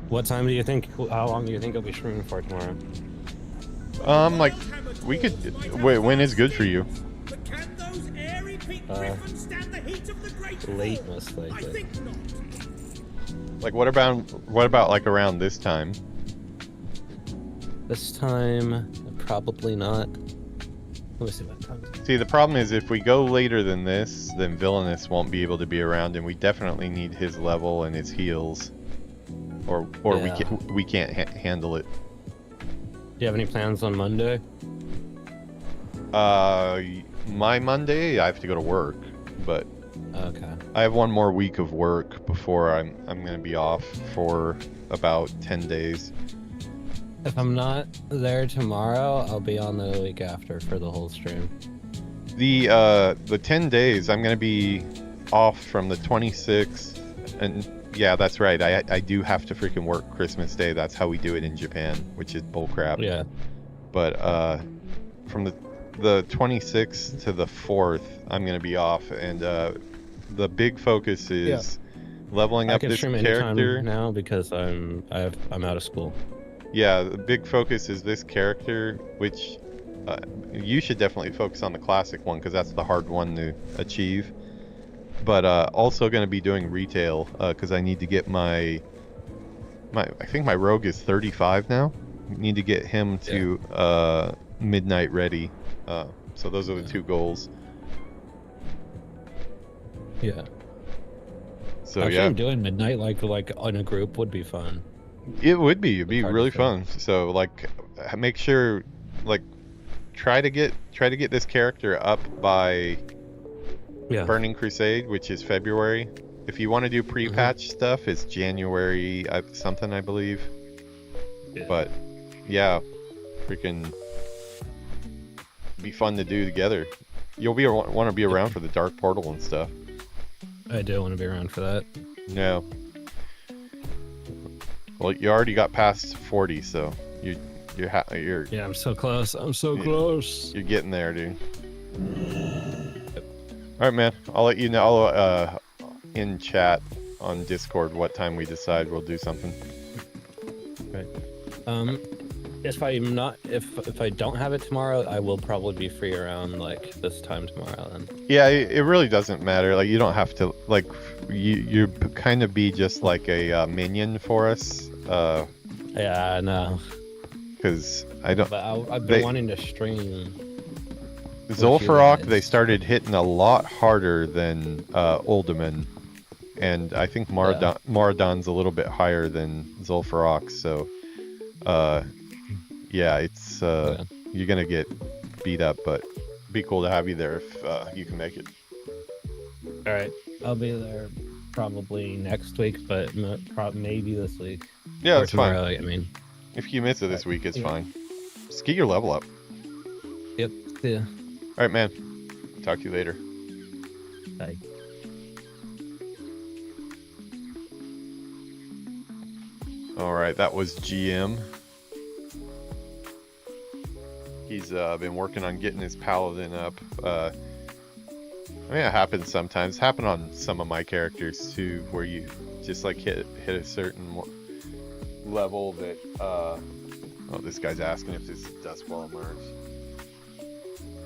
Speaker 3: What time do you think? How long do you think I'll be streaming for tomorrow?
Speaker 1: Like we could. Wait, when is good for you?
Speaker 2: But can those airy pink griffins stand the heat of the great
Speaker 3: Late,
Speaker 2: wall?
Speaker 3: most
Speaker 2: I
Speaker 3: likely.
Speaker 2: think not.
Speaker 1: Like what about like around this time?
Speaker 3: This time, probably not. Let me see what time.
Speaker 1: See, the problem is if we go later than this, then Villainous won't be able to be around, and we definitely need his level and his heals, or
Speaker 3: Yeah.
Speaker 1: we can't handle it.
Speaker 3: Do you have any plans on Monday?
Speaker 1: My Monday I have to go to work, but
Speaker 3: Okay.
Speaker 1: I have one more week of work before I'm gonna be off for about 10 days.
Speaker 3: If I'm not there tomorrow, I'll be on the week after for the whole stream.
Speaker 1: The 10 days I'm gonna be off from the 26th, and yeah, that's right. I do have to freaking work Christmas Day. That's how we do it in Japan, which is bullcrap.
Speaker 3: Yeah.
Speaker 1: But from the 26th to the 4th, I'm gonna be off, and the big focus is leveling
Speaker 3: I
Speaker 1: up
Speaker 3: can
Speaker 1: this
Speaker 3: stream anytime
Speaker 1: character.
Speaker 3: now because I'm out of school.
Speaker 1: Yeah, the big focus is this character, which you should definitely focus on the classic one because that's the hard one to achieve. But also going to be doing retail because I need to get my I think my rogue is 35 now. Need to get him to midnight ready. So those are the two goals.
Speaker 3: Yeah.
Speaker 1: So
Speaker 3: Actually,
Speaker 1: yeah,
Speaker 3: doing midnight like in a group would be fun.
Speaker 1: it would be. It'd be
Speaker 3: hard to
Speaker 1: really
Speaker 3: say.
Speaker 1: fun. So like, make sure like try to get this character up by
Speaker 3: Yeah.
Speaker 1: Burning Crusade, which is February. If you want to do pre-patch stuff, it's January something, I believe.
Speaker 3: Yeah.
Speaker 1: But yeah, freaking be fun to do together. You'll want to be around for the Dark Portal and stuff.
Speaker 3: I do want to be around for that.
Speaker 1: Yeah. Well, you already got past 40, so you're
Speaker 3: Yeah, I'm so close. I'm so close.
Speaker 1: you're getting there, dude. All right, man. I'll let you know in chat on Discord what time we decide we'll do something.
Speaker 3: Right. If I don't have it tomorrow, I will probably be free around like this time tomorrow then.
Speaker 1: Yeah, it really doesn't matter. Like you don't have to like you kind of be just like a minion for us.
Speaker 3: Yeah, I know.
Speaker 1: Because I don't.
Speaker 3: But I've been wanting to stream.
Speaker 1: Zul'Farrak,
Speaker 3: guys.
Speaker 1: they started hitting a lot harder than Uldaman, and I think Maradon's a little bit higher than Zul'Farrak. So, yeah, it's you're gonna get beat up, but it'd be cool to have you there if you can make it.
Speaker 3: All right, I'll be there probably next week, but maybe this week.
Speaker 1: Yeah,
Speaker 3: Or
Speaker 1: that's fine.
Speaker 3: tomorrow, I mean.
Speaker 1: If you miss it this week, it's
Speaker 3: Yeah.
Speaker 1: fine. Just get your level up.
Speaker 3: Yep. Yeah.
Speaker 1: All right, man. Talk to you later.
Speaker 3: Bye.
Speaker 1: All right, that was GM. He's been working on getting his paladin up. I mean, it happens sometimes. It's happened on some of my characters too, where you just like hit a certain level that. Oh, this guy's asking if this is Duskwallow Marsh.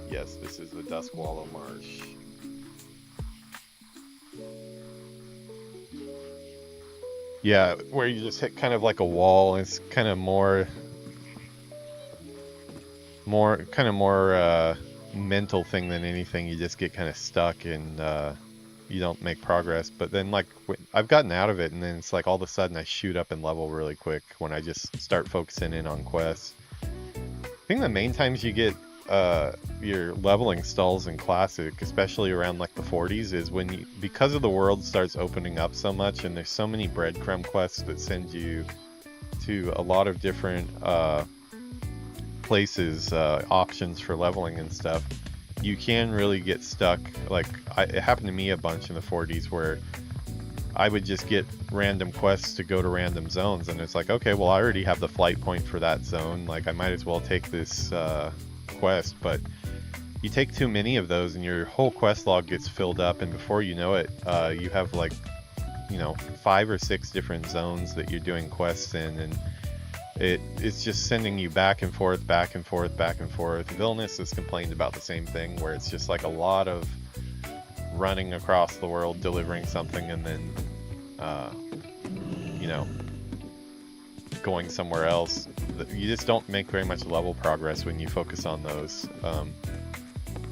Speaker 1: Yes, this is the Duskwallow Marsh. Yeah, where you just hit kind of like a wall. It's kind of more mental thing than anything. You just get kind of stuck and you don't make progress. But then like I've gotten out of it, and then it's like all of a sudden I shoot up in level really quick when I just start focusing in on quests. I think the main times you get your leveling stalls in Classic, especially around like the 40s, is when you, because of the world starts opening up so much and there's so many breadcrumb quests that send you to a lot of different places, options for leveling and stuff. You can really get stuck. Like it happened to me a bunch in the 40s where I would just get random quests to go to random zones, and it's like, okay, well I already have the flight point for that zone, like I might as well take this quest. But you take too many of those and your whole quest log gets filled up, and before you know it, you have like, you know, 5 or 6 different zones that you're doing quests in, and it's just sending you back and forth, back and forth, back and forth. Villainous has complained about the same thing, where it's just like a lot of running across the world delivering something, and then you know, going somewhere else. You just don't make very much level progress when you focus on those.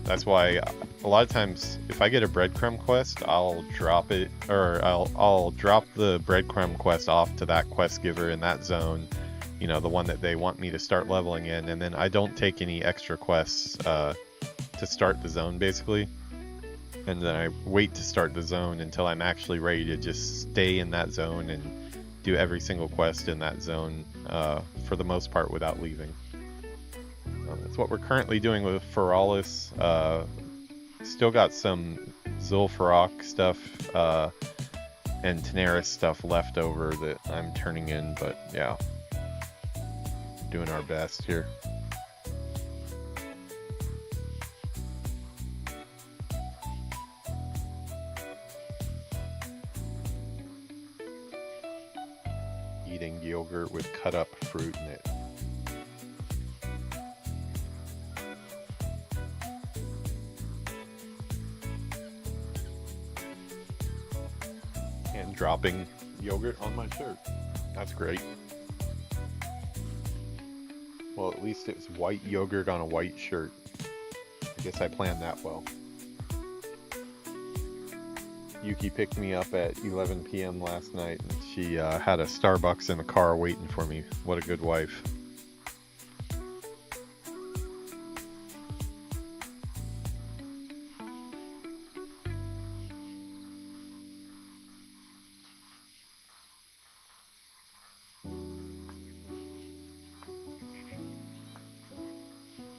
Speaker 1: That's why a lot of times if I get a breadcrumb quest, I'll drop it, or I'll drop the breadcrumb quest off to that quest giver in that zone, you know, the one that they want me to start leveling in, and then I don't take any extra quests to start the zone basically. And then I wait to start the zone until I'm actually ready to just stay in that zone and do every single quest in that zone for the most part without leaving. That's what we're currently doing with Feralis. Still got some Zul'Farrak stuff and Tenaris stuff left over that I'm turning in, but yeah, doing our best here. Eating yogurt with cut up fruit in it. And dropping yogurt on my shirt. That's great. Well, at least it's white yogurt on a white shirt. I guess I planned that well. Yuki picked me up at 11 p.m. last night, and she had a Starbucks in the car waiting for me. What a good wife.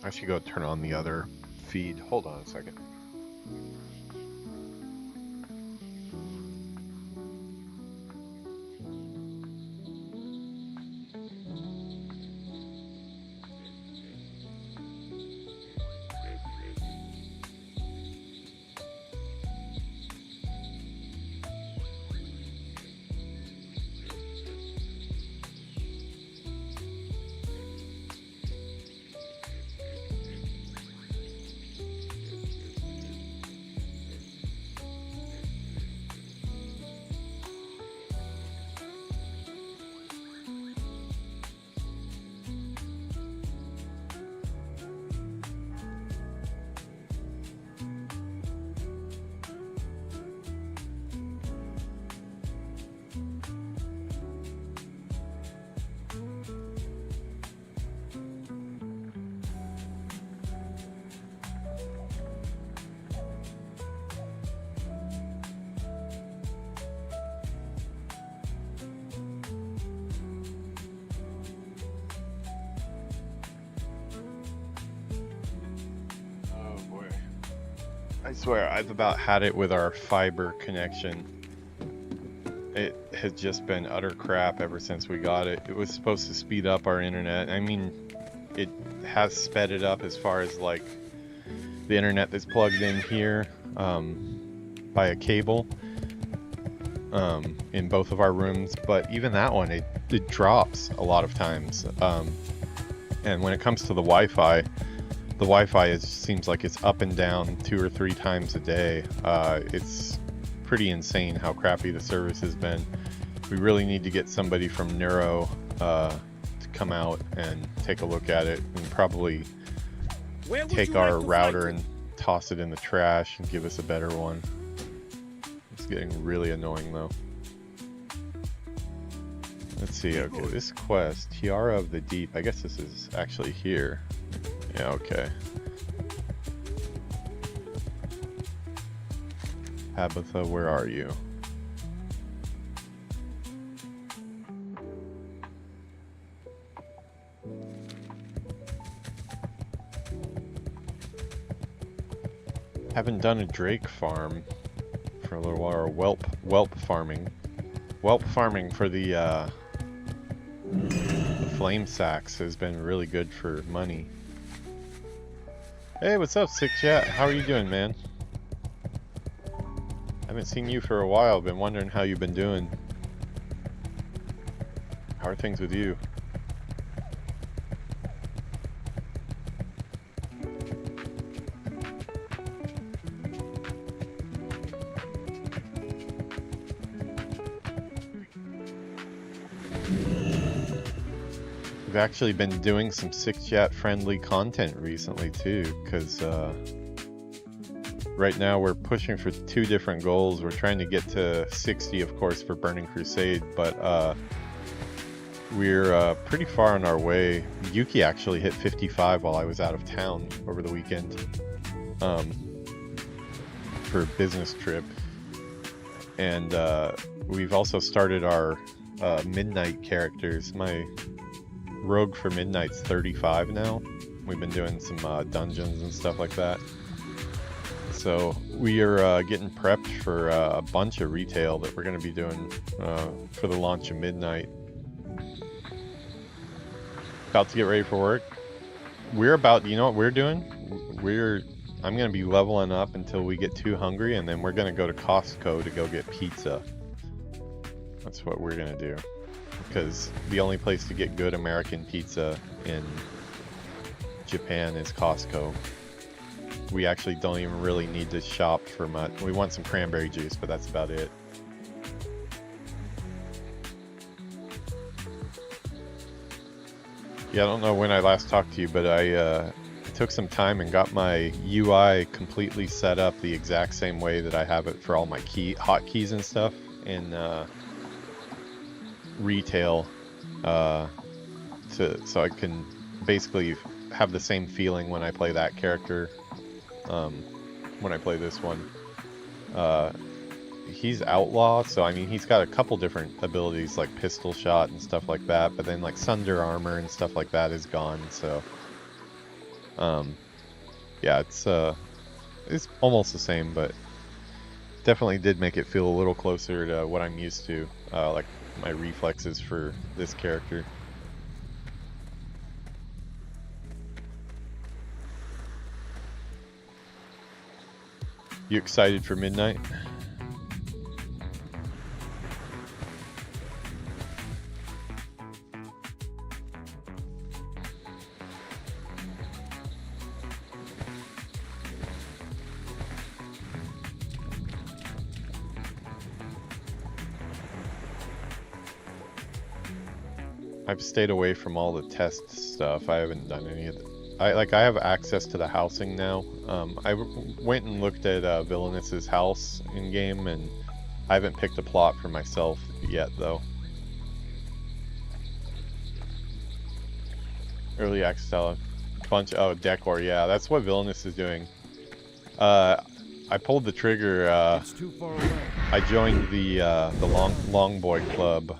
Speaker 1: I should go turn on the other feed. Hold on a second. I swear, I've about had it with our fiber connection. It has just been utter crap ever since we got it. It was supposed to speed up our internet. I mean, it has sped it up as far as like the internet that's plugged in here by a cable in both of our rooms. But even that one, it drops a lot of times. And when it comes to the Wi-Fi, the Wi-Fi seems like it's up and down 2 or 3 times a day. It's pretty insane how crappy the service has been. we really need to get somebody from Neuro to come out and take a look at it, and probably
Speaker 2: Where would
Speaker 1: take
Speaker 2: you
Speaker 1: our
Speaker 2: like to
Speaker 1: router
Speaker 2: fight?
Speaker 1: and toss it in the trash and give us a better one. It's getting really annoying though. Let's see, okay, this quest, Tiara of the Deep, I guess this is actually here. Yeah, okay. Tabitha, where are you? Haven't done a Drake farm for a little while, or whelp farming. Whelp farming for the flame sacks has been really good for money. Hey, what's up, Sick Chat? How are you doing, man? Haven't seen you for a while. Been wondering how you've been doing. How are things with you? We've actually been doing some Sick Chat friendly content recently too, because right now we're pushing for 2 different goals. We're trying to get to 60, of course, for Burning Crusade, but we're pretty far on our way. Yuki actually hit 55 while I was out of town over the weekend for a business trip. And we've also started our Midnight characters. My Rogue for Midnight's 35 now. We've been doing some dungeons and stuff like that. So we are getting prepped for a bunch of retail that we're going to be doing for the launch of Midnight. About to get ready for work. We're about, you know what we're doing? I'm going to be leveling up until we get too hungry, and then we're going to go to Costco to go get pizza. That's what we're going to do. Because the only place to get good American pizza in Japan is Costco. We actually don't even really need to shop for much. We want some cranberry juice, but that's about it. Yeah, I don't know when I last talked to you, but I took some time and got my UI completely set up the exact same way that I have it for all my hotkeys and stuff in retail, so I can basically have the same feeling when I play that character when I play this one. He's outlaw, so I mean he's got a couple different abilities like pistol shot and stuff like that, but then like Sunder armor and stuff like that is gone, so yeah, it's almost the same, but definitely did make it feel a little closer to what I'm used to, like my reflexes for this character. You excited for Midnight? I've stayed away from all the test stuff. I haven't done any of it. I have access to the housing now. I went and looked at Villainous's house in game, and I haven't picked a plot for myself yet though. Early access to a bunch. Oh, decor. Yeah, that's what Villainous is doing. I pulled the trigger.
Speaker 2: It's too far away.
Speaker 1: I joined the long boy club.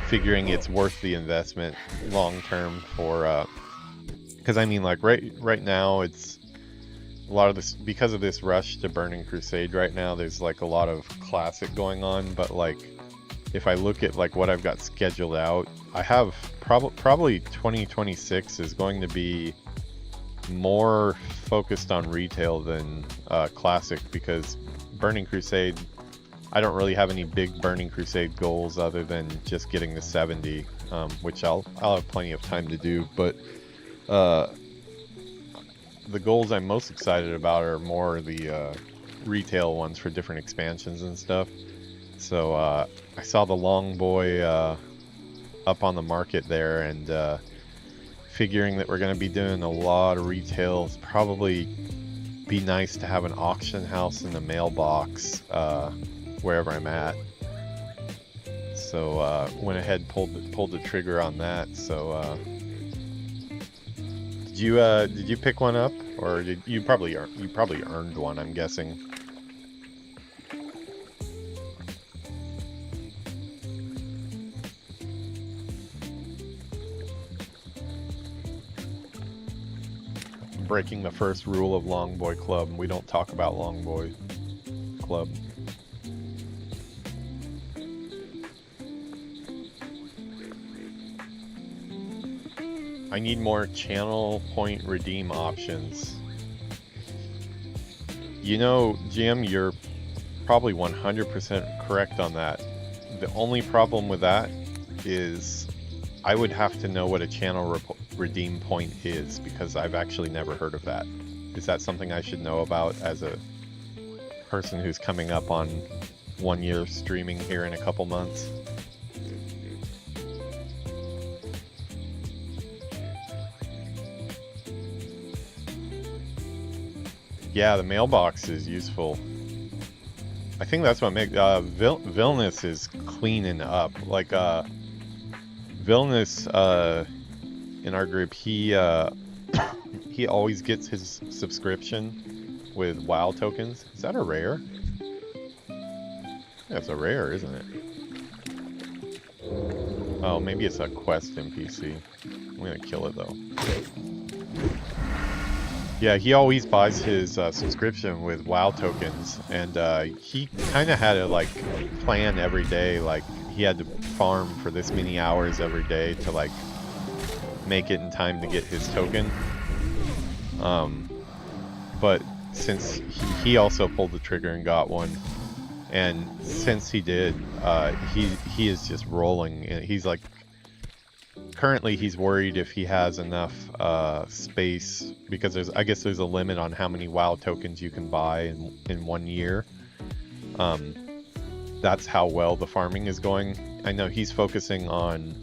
Speaker 1: Figuring it's worth the investment long term for because I mean, like right now it's a lot of this because of this rush to Burning Crusade. Right now there's like a lot of classic going on, but like if I look at like what I've got scheduled out, I have probably 2026 is going to be more focused on retail than classic, because Burning Crusade, I don't really have any big Burning Crusade goals other than just getting to 70, which I'll have plenty of time to do. But the goals I'm most excited about are more the retail ones for different expansions and stuff. So I saw the long boy up on the market there, and figuring that we're going to be doing a lot of retail, it's probably be nice to have an auction house in the mailbox wherever I'm at. So went ahead, pulled the trigger on that. So did you pick one up, or did you probably earned one? I'm guessing. Breaking the first rule of Long Boy Club. We don't talk about Long Boy Club. I need more channel point redeem options. You know, Jim, you're probably 100% correct on that. The only problem with that is I would have to know what a channel redeem point is, because I've actually never heard of that. Is that something I should know about as a person who's coming up on 1 year streaming here in a couple months? Yeah, the mailbox is useful. I think that's what makes Villainous is cleaning up. Like Villainous in our group, he always gets his subscription with WoW tokens. Is that a rare? That's a rare, isn't it? Oh, maybe it's a quest NPC. I'm gonna kill it though. Yeah, he always buys his subscription with WoW tokens, and he kind of had a like plan every day. Like he had to farm for this many hours every day to like make it in time to get his token. But since he also pulled the trigger and got one, and since he did, he is just rolling. He's like, currently he's worried if he has enough space, because I guess there's a limit on how many WoW tokens you can buy in 1 year. That's how well the farming is going. I know he's focusing on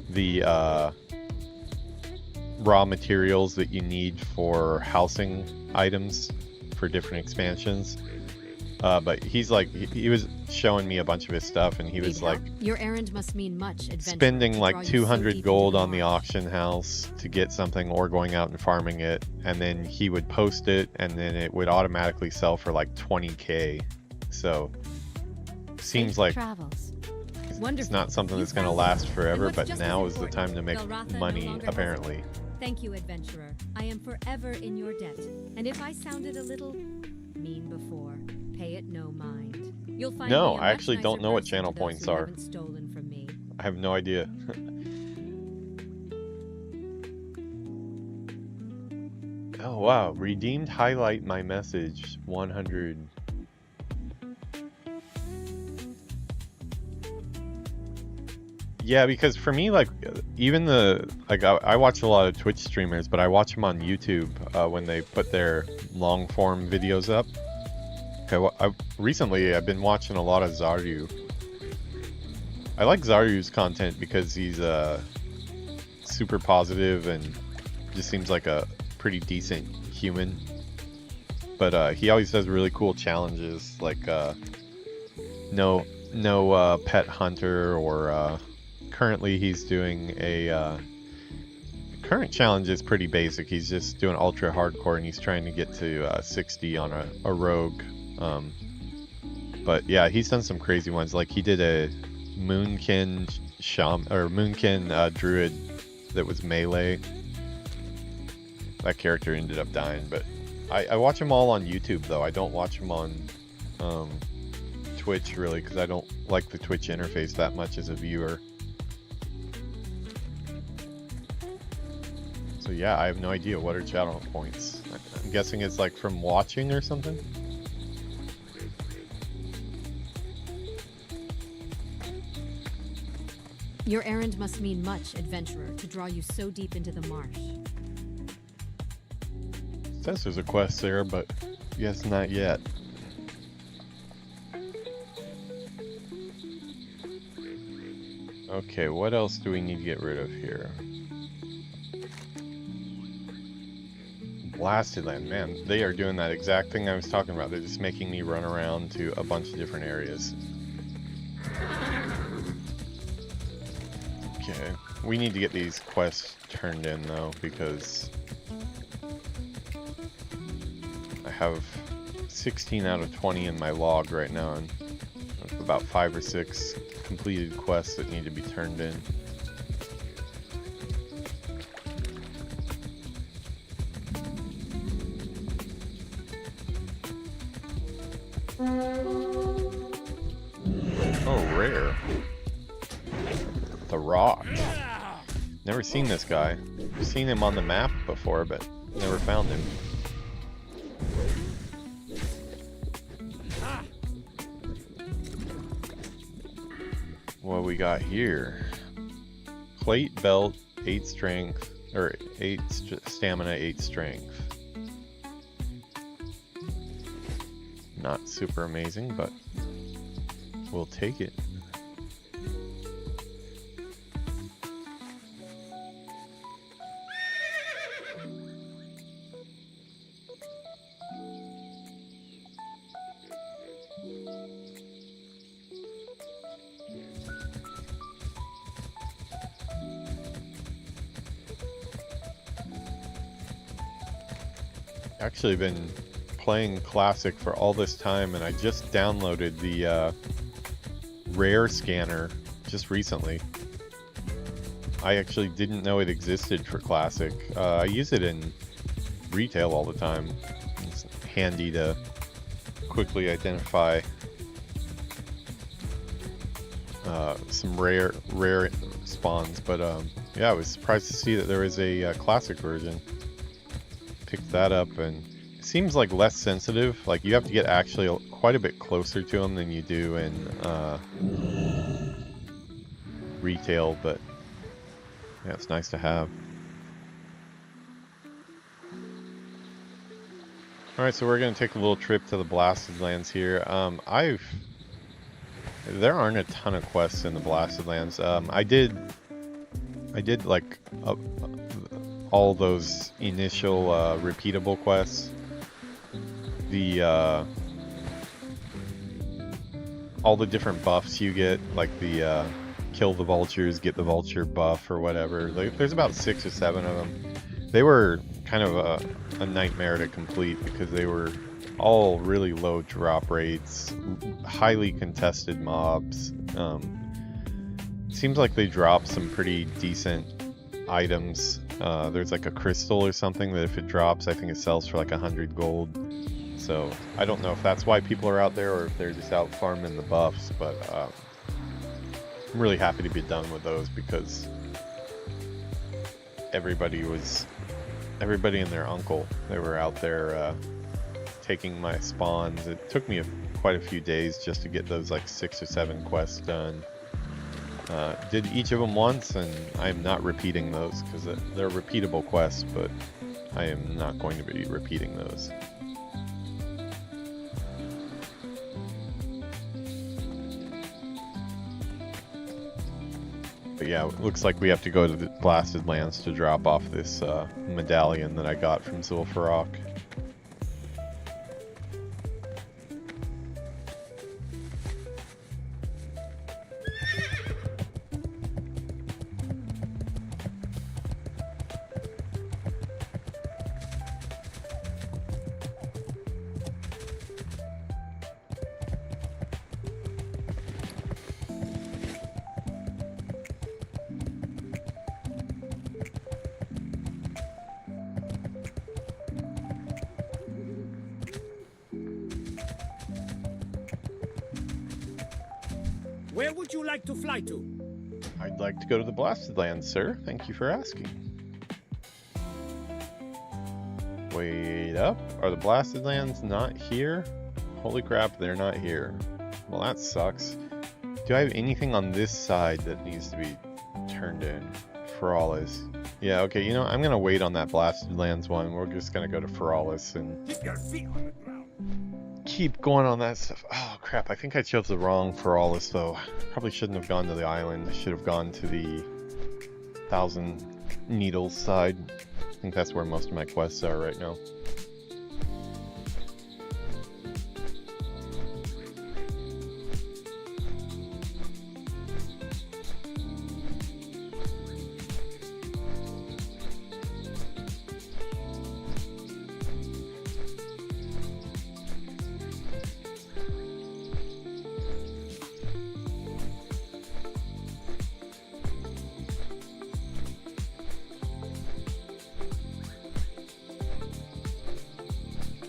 Speaker 1: the raw materials that you need for housing items for different expansions. But he's like, he was showing me a bunch of his stuff, and he was like,
Speaker 4: your errand must mean much
Speaker 1: spending like 200 gold on the auction house to get something, or going out and farming it, and then he would post it, and then it would automatically sell for like 20k. So seems like it's not something that's going to last forever, but now is the time to make money, apparently.
Speaker 4: Thank you, adventurer. I am forever in your debt, and if I sounded a little mean before, pay it no mind. You'll find
Speaker 1: no, I actually don't know what channel points are.
Speaker 4: Stolen from me.
Speaker 1: I have no idea. Oh wow, redeemed highlight my message 100. Yeah, because for me, like, even I watch a lot of Twitch streamers, but I watch them on YouTube when they put their long form videos up. Okay, recently I've been watching a lot of Zaryu. I like Zaryu's content because he's super positive and just seems like a pretty decent human. But he always does really cool challenges, like no pet hunter, or currently he's doing a current challenge is pretty basic. He's just doing ultra hardcore, and he's trying to get to 60 on a rogue. But yeah, he's done some crazy ones. Like he did a Moonkin Moonkin druid that was melee. That character ended up dying, but I watch them all on YouTube though. I don't watch them on Twitch really, because I don't like the Twitch interface that much as a viewer. So yeah, I have no idea what are channel points. I'm guessing it's like from watching or something.
Speaker 4: Your errand must mean much, adventurer, to draw you so deep into the marsh.
Speaker 1: Says there's a quest there, but yes, not yet. Okay, what else do we need to get rid of here? Blasted Land, man, they are doing that exact thing I was talking about. They're just making me run around to a bunch of different areas. Okay, we need to get these quests turned in though, because I have 16 out of 20 in my log right now, and about 5 or 6 completed quests that need to be turned in. Oh, rare. The Rock. Never seen this guy. I've seen him on the map before, but never found him. What we got here? Plate, belt, 8 strength, or 8 stamina, 8 strength. Not super amazing, but we'll take it. Actually been playing Classic for all this time, and I just downloaded the rare scanner just recently. I actually didn't know it existed for Classic. I use it in retail all the time. It's handy to quickly identify some rare spawns, but yeah, I was surprised to see that there is a Classic version. Picked that up, and it seems like less sensitive. Like you have to get actually quite a bit closer to them than you do in retail, but yeah, it's nice to have. Alright, so we're going to take a little trip to the Blasted Lands here. There aren't a ton of quests in the Blasted Lands. I did like all those initial repeatable quests. All the different buffs you get, like the kill the vultures, get the vulture buff or whatever. There's about 6 or 7 of them. They were kind of a nightmare to complete because they were all really low drop rates, highly contested mobs. Seems like they dropped some pretty decent items. There's like a crystal or something that if it drops, I think it sells for like 100 gold. So I don't know if that's why people are out there or if they're just out farming the buffs, but I'm really happy to be done with those because everybody and their uncle, they were out there taking my spawns. It took me quite a few days just to get those like 6 or 7 quests done. Did each of them once, and I'm not repeating those because they're repeatable quests, but I am not going to be repeating those. But yeah, it looks like we have to go to the Blasted Lands to drop off this medallion that I got from Zul'Farrak.
Speaker 2: Where would you like to fly to?
Speaker 1: I'd like to go to the Blasted Lands, sir. Thank you for asking. Wait up. Are the Blasted Lands not here? Holy crap, they're not here. Well, that sucks. Do I have anything on this side that needs to be turned in? Feralis. Yeah, okay, you know, I'm gonna wait on that Blasted Lands one. We're just gonna go to Feralis and
Speaker 2: Keep your feet on the ground.
Speaker 1: keep going on that stuff. Oh crap, I think I chose the wrong for all this though. Probably shouldn't have gone to the island. I should have gone to the Thousand Needles side. I think that's where most of my quests are right now.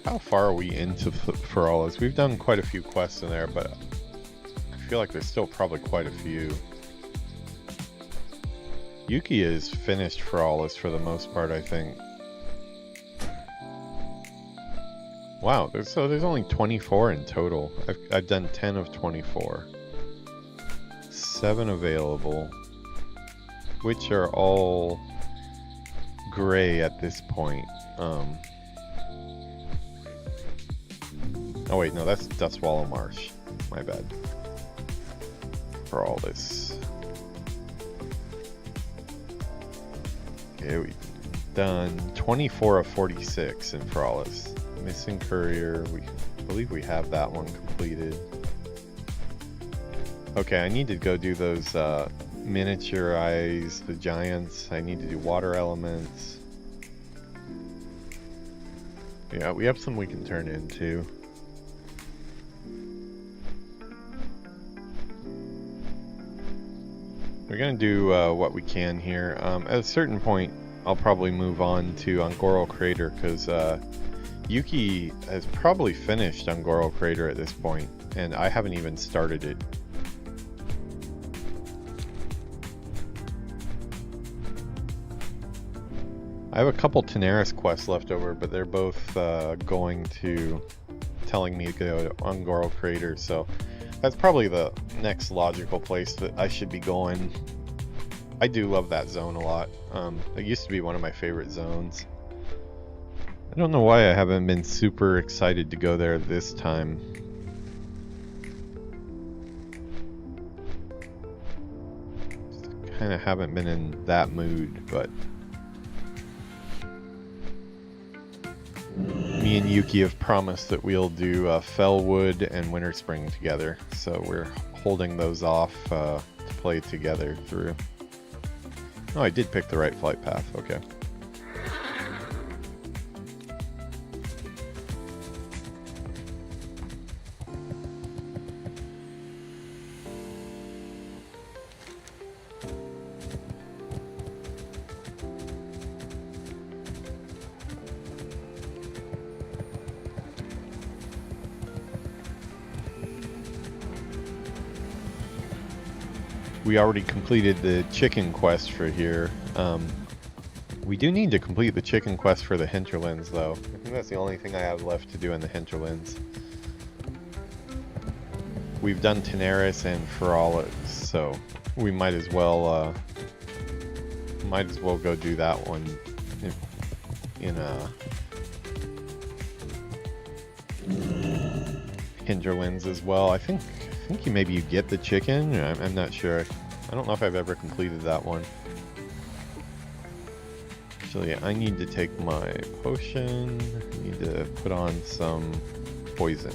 Speaker 1: How far are we into Forza? We've done quite a few quests in there, but I feel like there's still probably quite a few. Yuki is finished Forza for the most part, I think. Wow, there's only 24 in total. I've done 10 of 24. 7 available, which are all gray at this point. Oh wait, no, that's Dustwallow Marsh. My bad. For all this. Okay, we've done 24 of 46 in Forza. Missing Courier, I believe we have that one completed. Okay, I need to go do those miniaturize the giants. I need to do water elements. Yeah, we have some we can turn into. We're gonna do what we can here. At a certain point, I'll probably move on to Ungoro Crater because Yuki has probably finished Ungoro Crater at this point, and I haven't even started it. I have a couple Tenaris quests left over, but they're both going to telling me to go to Ungoro Crater, so that's probably the next logical place that I should be going. I do love that zone a lot. It used to be one of my favorite zones. I don't know why I haven't been super excited to go there this time. Kind of haven't been in that mood, but me and Yuki have promised that we'll do Fellwood and Winter Spring together, so we're holding those off to play together through. Oh, I did pick the right flight path, okay. We already completed the chicken quest for here. We do need to complete the chicken quest for the hinterlands, though. I think that's the only thing I have left to do in the hinterlands. We've done Tenaris and Forza, so we might as well go do that one in hinterlands as well. I think maybe you get the chicken. I'm not sure. I don't know if I've ever completed that one. So yeah, I need to take my potion. I need to put on some poison.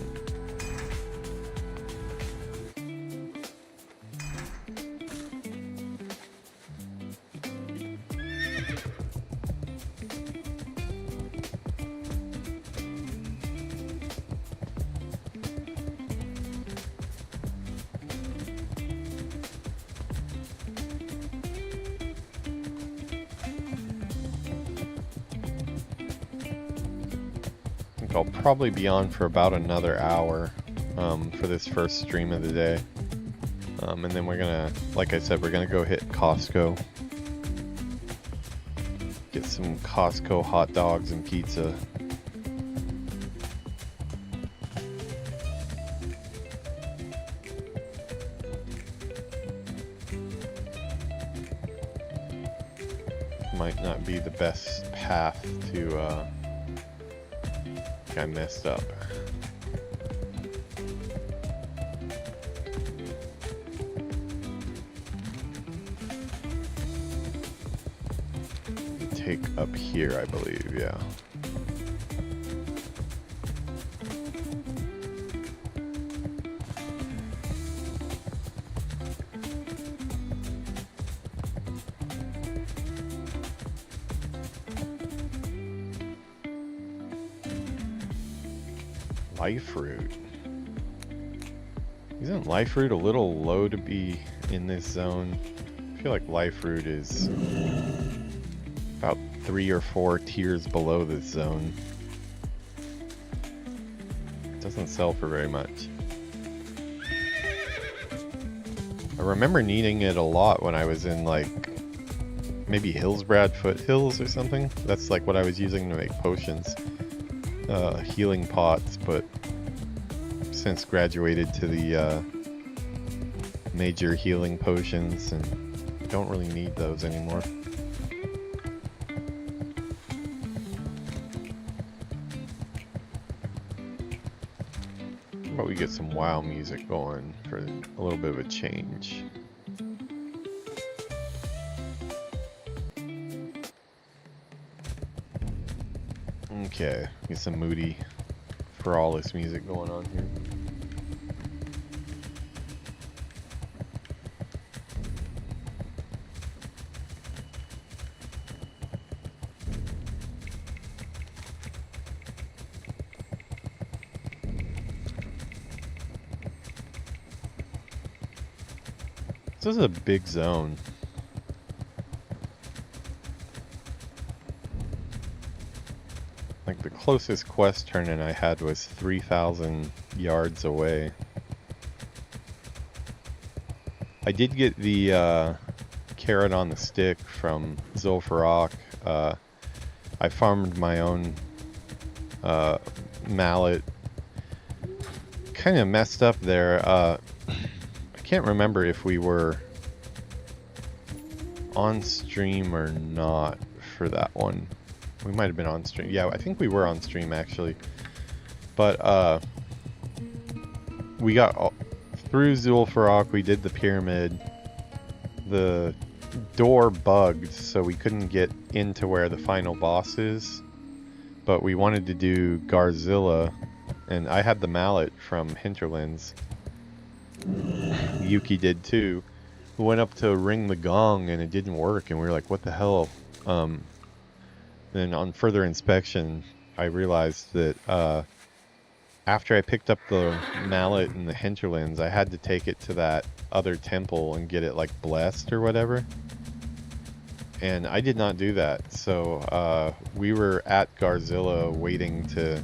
Speaker 1: I'll probably be on for about another hour for this first stream of the day. And then we're gonna, like I said, we're gonna go hit Costco. Get some Costco hot dogs and pizza. Might not be the best path to I messed up. take up here, I believe, yeah. Life root. Isn't life root a little low to be in this zone? I feel like life root is about 3 or 4 tiers below this zone. It doesn't sell for very much. I remember needing it a lot when I was in like maybe Hillsbrad Foothills or something. That's like what I was using to make potions. Healing pots, but since graduated to the major healing potions and don't really need those anymore. How about we get some WoW music going for a little bit of a change? Okay, get some moody for all this music going on here. This is a big zone. Like the closest quest turn-in I had was 3,000 yards away. I did get the carrot on the stick from Zul'Farrak. I farmed my own mallet. Kind of messed up there. I can't remember if we were on stream or not for that one. We might have been on stream. Yeah, I think we were on stream actually. But we got through Zul'Farrak, we did the pyramid. The door bugged, so we couldn't get into where the final boss is. But we wanted to do Garzilla, and I had the mallet from Hinterlands. Yuki did too. We went up to ring the gong and it didn't work, and we were like, what the hell? Then on further inspection, I realized that after I picked up the mallet in the Hinterlands, I had to take it to that other temple and get it like blessed or whatever. And I did not do that, so we were at Garzilla waiting to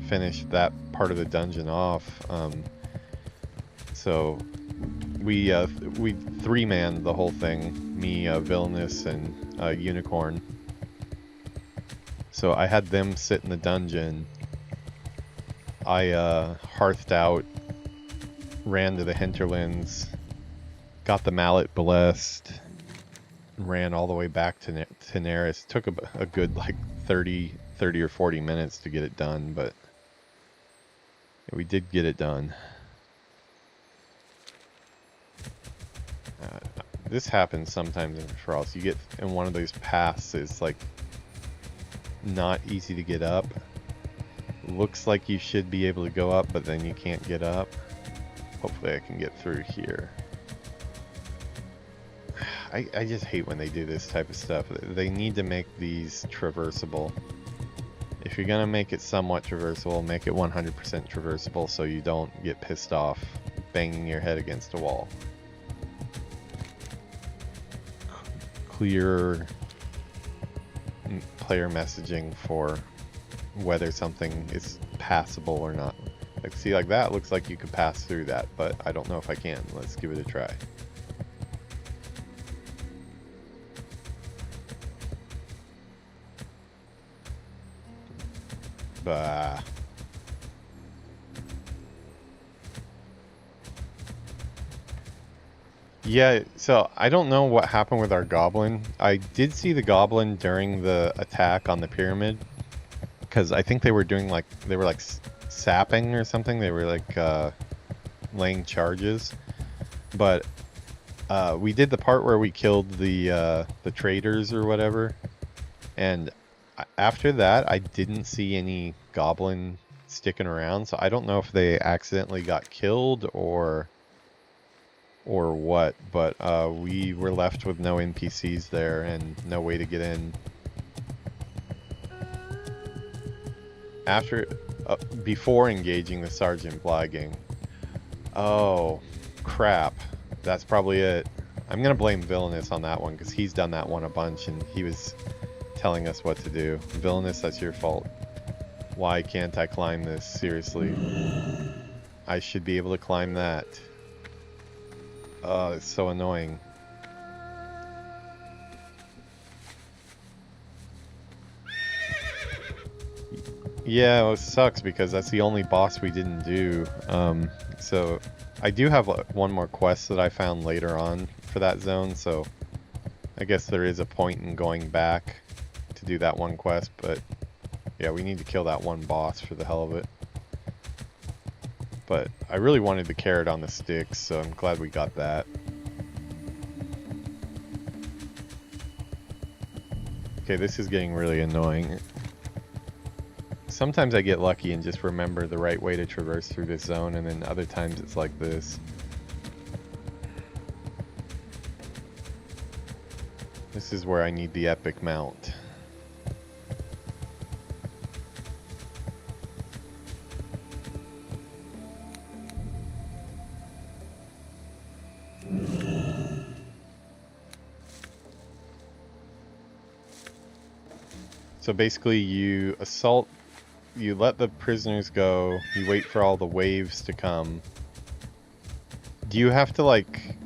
Speaker 1: finish that part of the dungeon off. So we three-manned the whole thing, me, Villainous, and Unicorn. So I had them sit in the dungeon. I hearthed out, ran to the Hinterlands, got the mallet blessed, ran all the way back to Neris. Took a good like 30 or 40 minutes to get it done, but we did get it done. This happens sometimes in Frost. You get in one of those paths, it's like not easy to get up. Looks like you should be able to go up, but then you can't get up. Hopefully I can get through here. I just hate when they do this type of stuff. They need to make these traversable. If you're gonna make it somewhat traversable, make it 100% traversable so you don't get pissed off banging your head against a wall. Clear player messaging for whether something is passable or not. Like, see, like that looks like you could pass through that, but I don't know if I can. Let's give it a try. Bah. Yeah, so I don't know what happened with our goblin. I did see the goblin during the attack on the pyramid, because I think they were doing like, they were like sapping or something. They were like laying charges. But we did the part where we killed the traders or whatever. And after that, I didn't see any goblin sticking around, so I don't know if they accidentally got killed or what, but we were left with no NPCs there and no way to get in. Before engaging the Sergeant Blagging. Oh, crap. That's probably it. I'm gonna blame Villainous on that one, because he's done that one a bunch and he was telling us what to do. Villainous, that's your fault. Why can't I climb this? Seriously. I should be able to climb that. Oh, it's so annoying. Yeah, it sucks because that's the only boss we didn't do. So I do have one more quest that I found later on for that zone, so I guess there is a point in going back to do that one quest, but yeah, we need to kill that one boss for the hell of it. But I really wanted the carrot on the sticks, so I'm glad we got that. Okay, this is getting really annoying. Sometimes I get lucky and just remember the right way to traverse through this zone, and then other times it's like this. This is where I need the epic mount. So basically you assault, you let the prisoners go, you wait for all the waves to come. Do you have to like...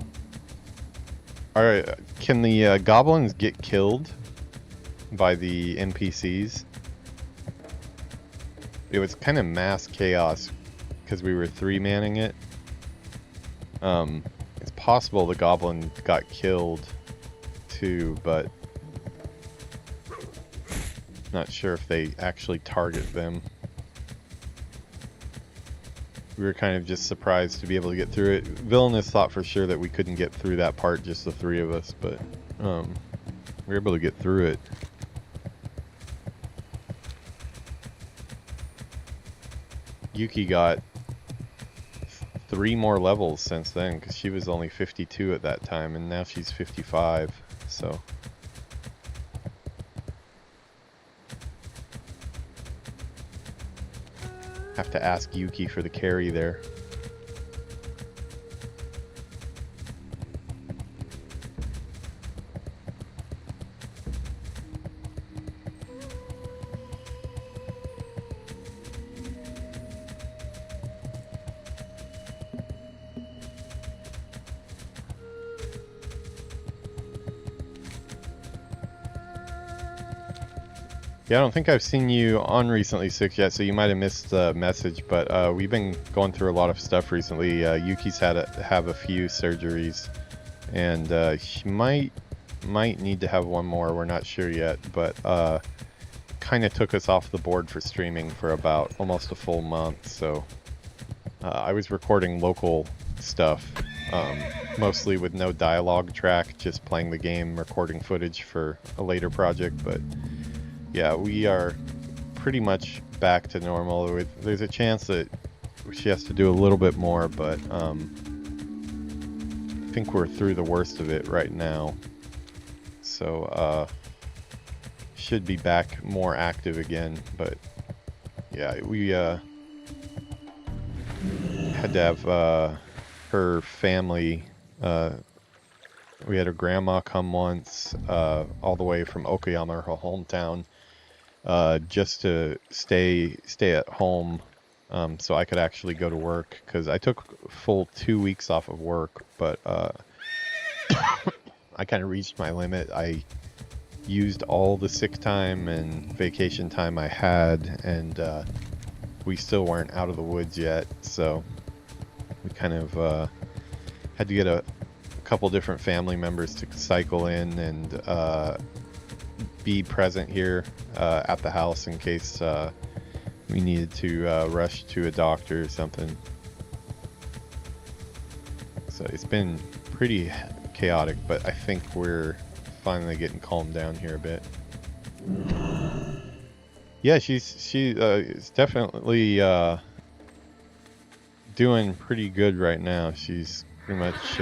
Speaker 1: Alright, can the goblins get killed by the NPCs? It was kind of mass chaos because we were 3-manning it. It's possible the goblin got killed too, but not sure if they actually target them. We were kind of just surprised to be able to get through it. Villainous thought for sure that we couldn't get through that part, just the 3 of us, but we were able to get through it. Yuki got 3 more levels since then, because she was only 52 at that time, and now she's 55, so... Have to ask Yuki for the carry there. Yeah, I don't think I've seen you on Recently 6 yet, so you might have missed the message, but we've been going through a lot of stuff recently. Yuki's had to have a few surgeries, and she might need to have one more, we're not sure yet, but kind of took us off the board for streaming for about almost a full month, so I was recording local stuff, mostly with no dialogue track, just playing the game, recording footage for a later project, but yeah, we are pretty much back to normal. There's a chance that she has to do a little bit more, but I think we're through the worst of it right now. So should be back more active again, but yeah, we had to have her family, we had her grandma come once, all the way from Okayama, her hometown, just to stay at home, so I could actually go to work, because I took a full 2 weeks off of work, but I kind of reached my limit. I used all the sick time and vacation time I had, and we still weren't out of the woods yet, so we kind of had to get a couple different family members to cycle in and be present here at the house in case we needed to rush to a doctor or something. So it's been pretty chaotic, but I think we're finally getting calmed down here a bit. Yeah, she is definitely doing pretty good right now. She's pretty much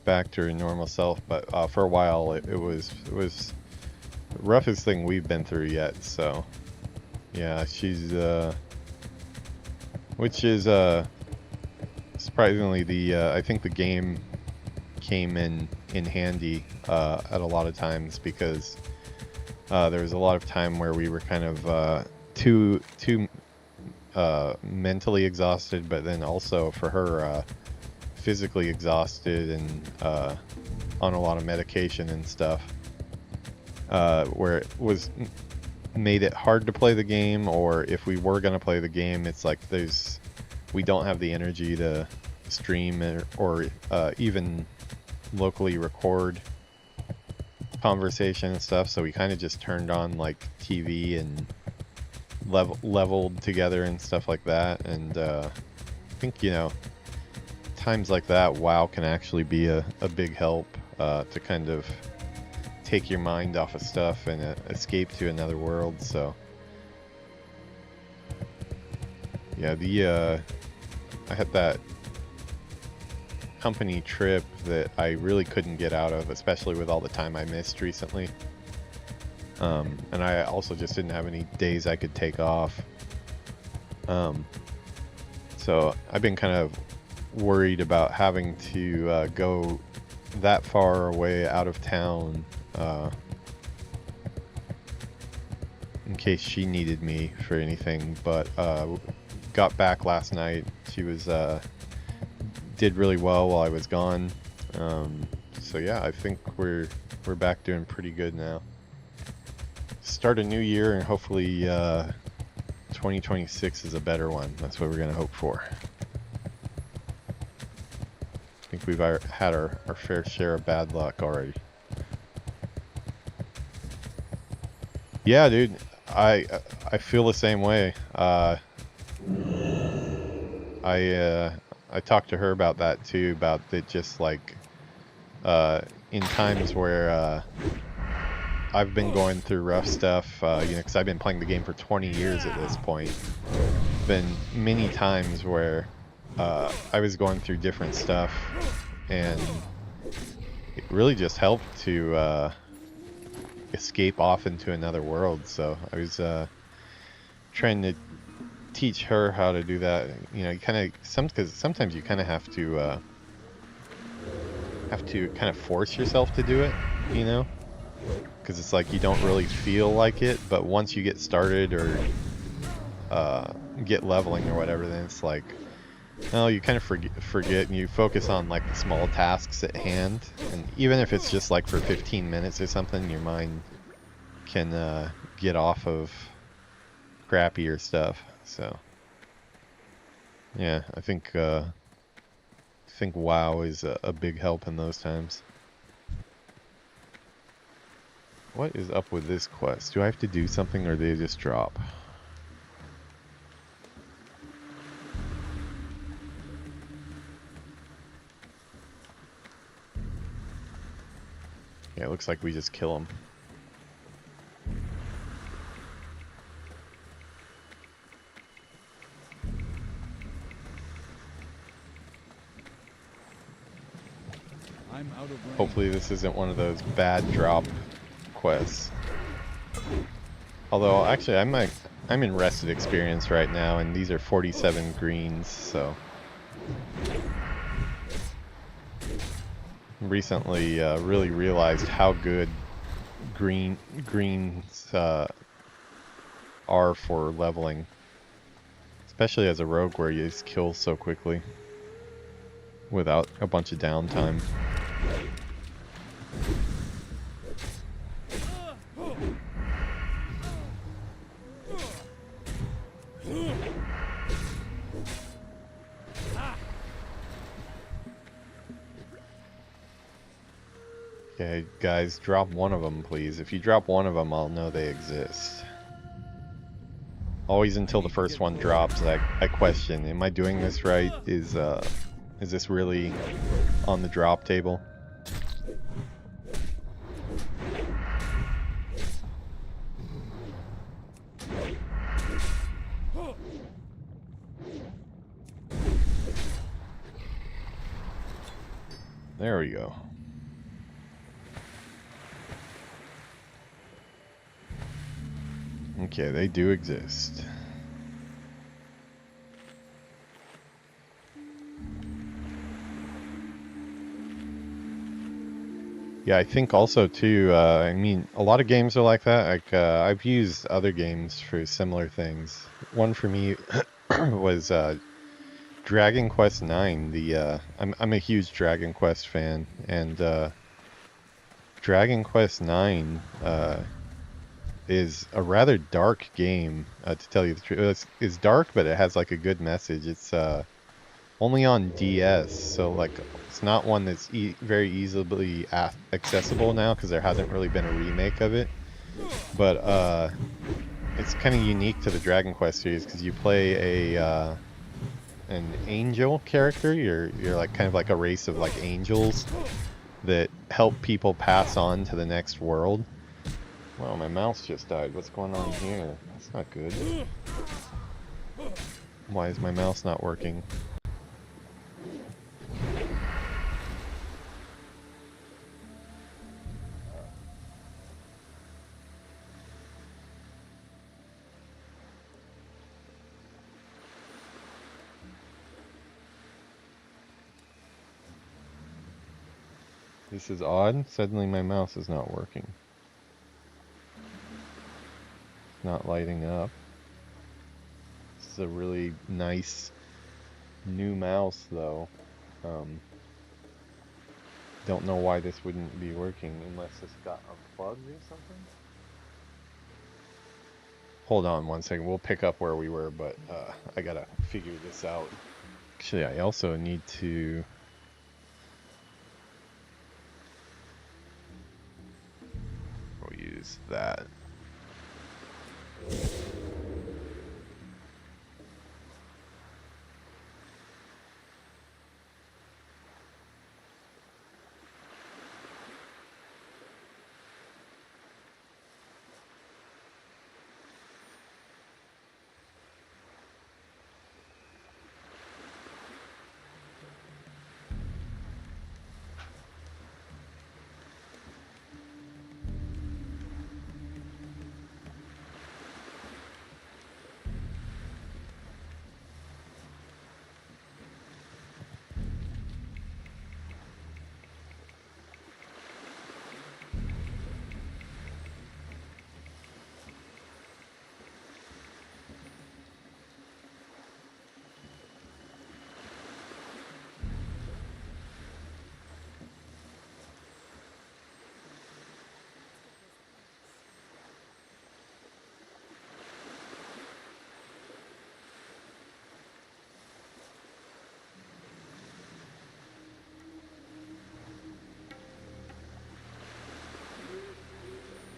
Speaker 1: back to her normal self, but for a while it was the roughest thing we've been through yet. So yeah, she's which is surprisingly I think the game came in handy at a lot of times, because there was a lot of time where we were kind of too mentally exhausted, but then also for her physically exhausted and on a lot of medication and stuff, where it made it hard to play the game, or if we were going to play the game, it's like we don't have the energy to stream or even locally record conversation and stuff, so we kind of just turned on like TV and leveled together and stuff like that. And I think, you know, times like that, WoW can actually be a big help to kind of take your mind off of stuff and escape to another world. So yeah, I had that company trip that I really couldn't get out of, especially with all the time I missed recently. And I also just didn't have any days I could take off. So I've been kind of worried about having to go that far away out of town in case she needed me for anything. But got back last night. She was did really well while I was gone. So yeah, I think we're back doing pretty good now. Start a new year, and hopefully 2026 is a better one. That's what we're gonna hope for. I think we've had our fair share of bad luck already. Yeah, dude, I feel the same way. I talked to her about that too, about it, just like in times where I've been going through rough stuff, you know, because I've been playing the game for 20 years at this point. Been many times where I was going through different stuff, and it really just helped to escape off into another world. So I was trying to teach her how to do that. You know, you kind of because sometimes you kind of have to kind of force yourself to do it, you know, because it's like you don't really feel like it, but once you get started or get leveling or whatever, then it's like, no, you kind of forget and you focus on like the small tasks at hand, and even if it's just like for 15 minutes or something, your mind can get off of crappier stuff. So yeah, I think WoW is a big help in those times. What is up with this quest? Do I have to do something, or do they just drop? Yeah, it looks like we just kill them.
Speaker 2: I'm out of range.
Speaker 1: Hopefully this isn't one of those bad drop quests. Although actually I'm in rested experience right now, and these are 47 greens, so recently really realized how good greens are for leveling, especially as a rogue where you just kill so quickly without a bunch of downtime. Okay, guys, drop one of them, please. If you drop one of them, I'll know they exist. Always until the first one drops, I question, am I doing this right? Is this really on the drop table? There we go. Okay, they do exist. Yeah, I think also too, I mean, a lot of games are like that. Like, I've used other games for similar things. One for me was Dragon Quest IX. I'm a huge Dragon Quest fan, and Dragon Quest IX is a rather dark game, to tell you the truth. It's dark, but it has like a good message. It's only on DS, so like it's not one that's very easily accessible now because there hasn't really been a remake of it. But it's kind of unique to the Dragon Quest series because you play a an angel character. You're like kind of like a race of like angels that help people pass on to the next world. Wow, my mouse just died. What's going on here? That's not good. Why is my mouse not working? This is odd. Suddenly my mouse is not working. It's not lighting up. This is a really nice new mouse though. Don't know why this wouldn't be working unless this got unplugged or something. Hold on one second. We'll pick up where we were, but I gotta figure this out. Actually, I also need to... We'll use that.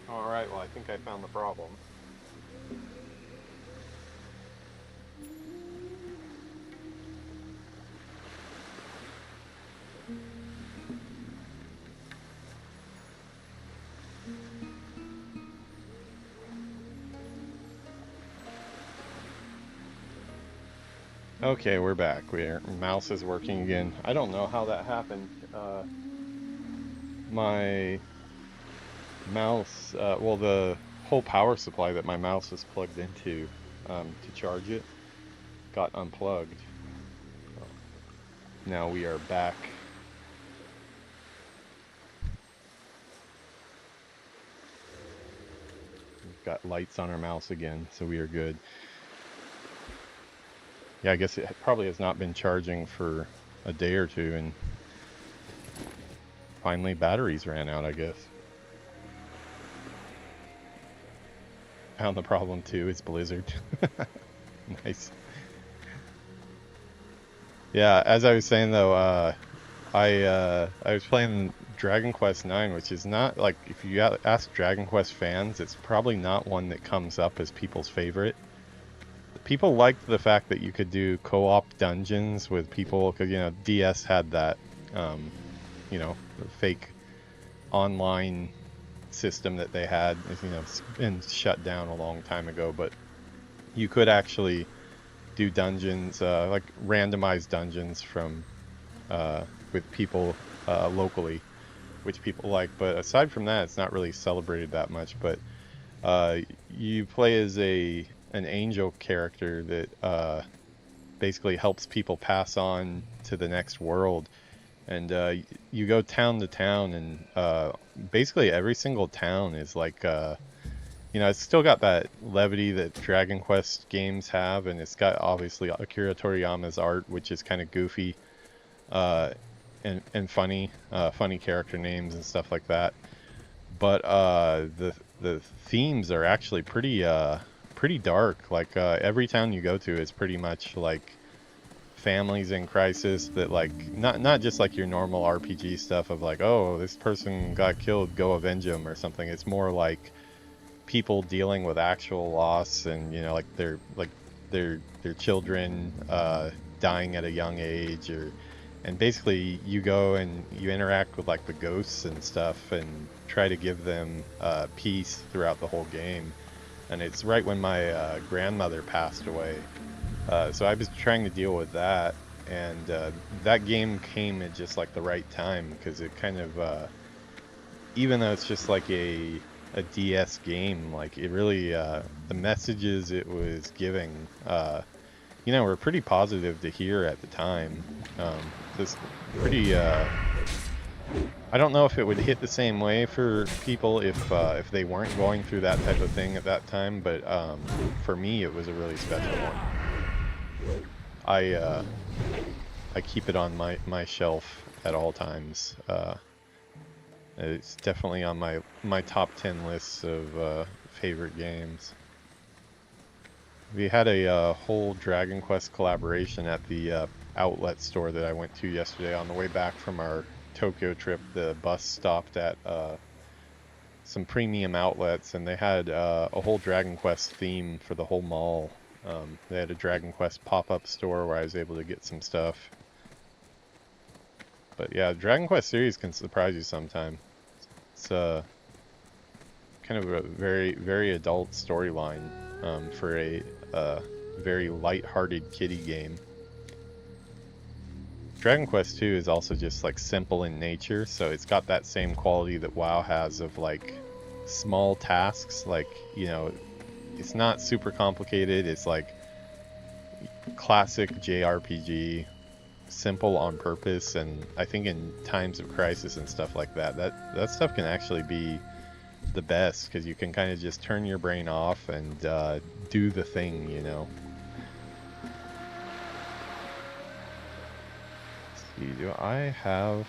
Speaker 1: Alright, well I think I found the problem. Okay, we're back. Mouse is working again. I don't know how that happened. My mouse, well, the whole power supply that my mouse is plugged into to charge it got unplugged. Now we are back. We've got lights on our mouse again, so we are good. Yeah, I guess it probably has not been charging for a day or two, and finally batteries ran out, I guess. Found the problem too, it's Blizzard. Nice. Yeah, as I was saying though, I was playing Dragon Quest IX, which is not, like, if you ask Dragon Quest fans, it's probably not one that comes up as people's favorite. People liked the fact that you could do co-op dungeons with people, because, you know, DS had that, you know, fake online system that they had, you know, been shut down a long time ago, but you could actually do dungeons, like randomized dungeons from with people locally, which people like. But aside from that, it's not really celebrated that much. But you play as an angel character that basically helps people pass on to the next world. And you go town to town, and basically every single town is like, you know, it's still got that levity that Dragon Quest games have, and it's got obviously Akira Toriyama's art, which is kind of goofy and funny, funny character names and stuff like that. But the themes are actually pretty dark. Like every town you go to is pretty much like families in crisis that, like, not just like your normal RPG stuff of like, oh, this person got killed, go avenge them or something. It's more like people dealing with actual loss, and you know, like their children dying at a young age, and basically you go and you interact with like the ghosts and stuff and try to give them peace throughout the whole game. And it's right when my grandmother passed away. So I was trying to deal with that, and that game came at just like the right time, because it kind of, even though it's just like a DS game, like it really, the messages it was giving, you know, were pretty positive to hear at the time. Just pretty, I don't know if it would hit the same way for people if they weren't going through that type of thing at that time, but for me it was a really special one. I keep it on my shelf at all times. It's definitely on my top 10 lists of favorite games. We had a whole Dragon Quest collaboration at the outlet store that I went to yesterday. On the way back from our Tokyo trip, the bus stopped at some premium outlets, and they had a whole Dragon Quest theme for the whole mall. They had a Dragon Quest pop-up store where I was able to get some stuff. But yeah, Dragon Quest series can surprise you sometime. It's kind of a very, very adult storyline for a very light-hearted kiddie game. Dragon Quest 2 is also just like simple in nature, so it's got that same quality that WoW has of like small tasks. Like, you know, it's not super complicated. It's like classic JRPG, simple on purpose. And I think in times of crisis and stuff like that, that stuff can actually be the best, because you can kind of just turn your brain off and do the thing, you know. Let's see, do I have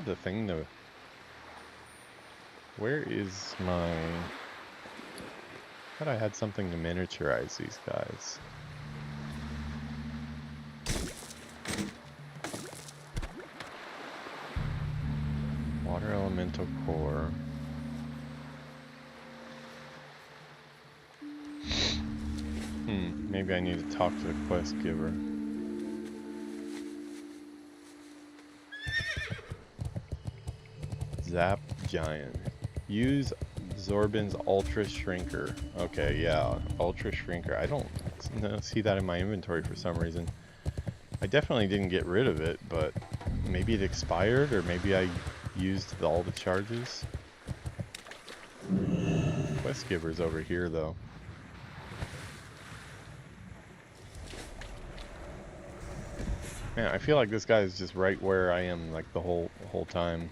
Speaker 1: the thing to... Where is my... I thought I had something to miniaturize these guys. Water elemental core. Maybe I need to talk to the quest giver. Zap Giant. Use Zorbin's Ultra Shrinker. Okay, yeah, Ultra Shrinker. I don't see that in my inventory for some reason. I definitely didn't get rid of it, but maybe it expired, or maybe I used all the charges. Quest giver's over here, though. Man, I feel like this guy is just right where I am, like the whole time.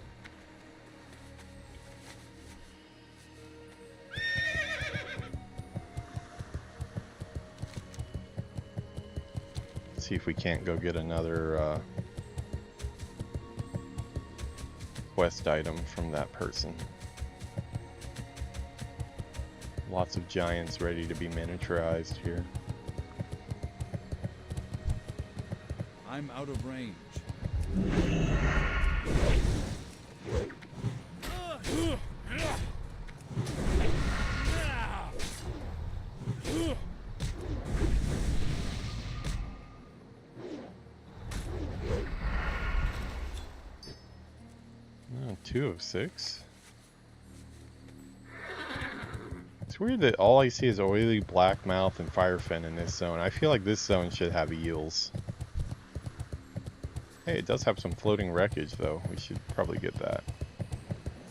Speaker 1: See if we can't go get another quest item from that person. Lots of giants ready to be miniaturized here.
Speaker 2: I'm out of range. Oh, 2 of 6.
Speaker 1: weird that all I see is oily blackmouth and firefin in this zone. I feel like this zone should have eels. Hey, it does have some floating wreckage though. We should probably get that.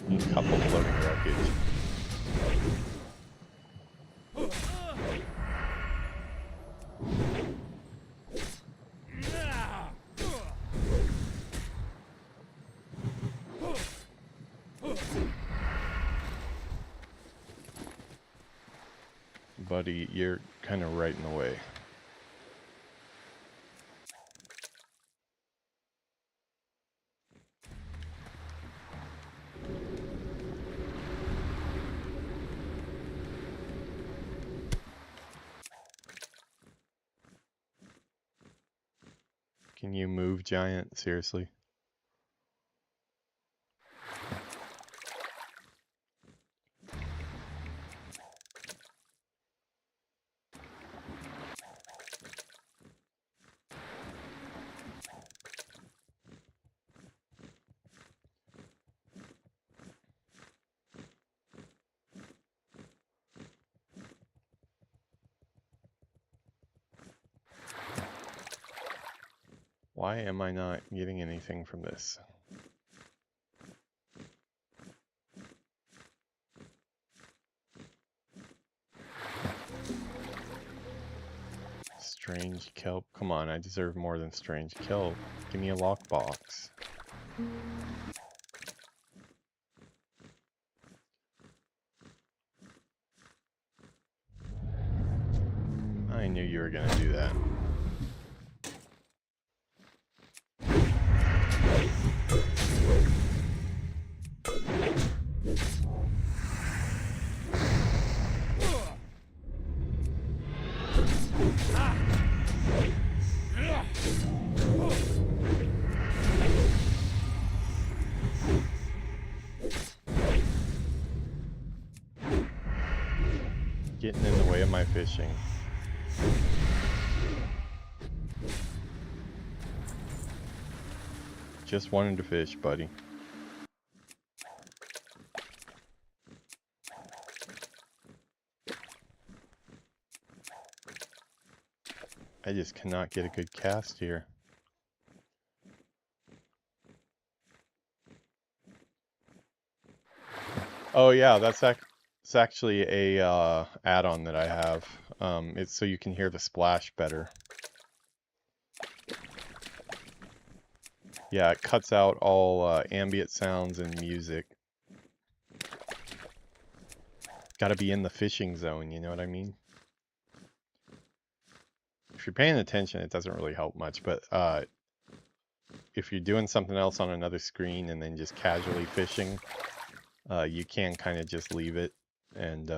Speaker 1: A couple floating wreckage. Buddy, you're kind of right in the way. Can you move, giant? Seriously? Why am I not getting anything from this? Strange kelp. Come on, I deserve more than strange kelp. Give me a lockbox. I knew you were gonna do that. Getting in the way of my fishing. Just wanted to fish, buddy. I just cannot get a good cast here. Oh yeah, that's actually a add-on that I have. It's so you can hear the splash better. Yeah, it cuts out all ambient sounds and music. Gotta be in the fishing zone, you know what I mean? If you're paying attention, it doesn't really help much, but if you're doing something else on another screen and then just casually fishing, you can kind of just leave it, and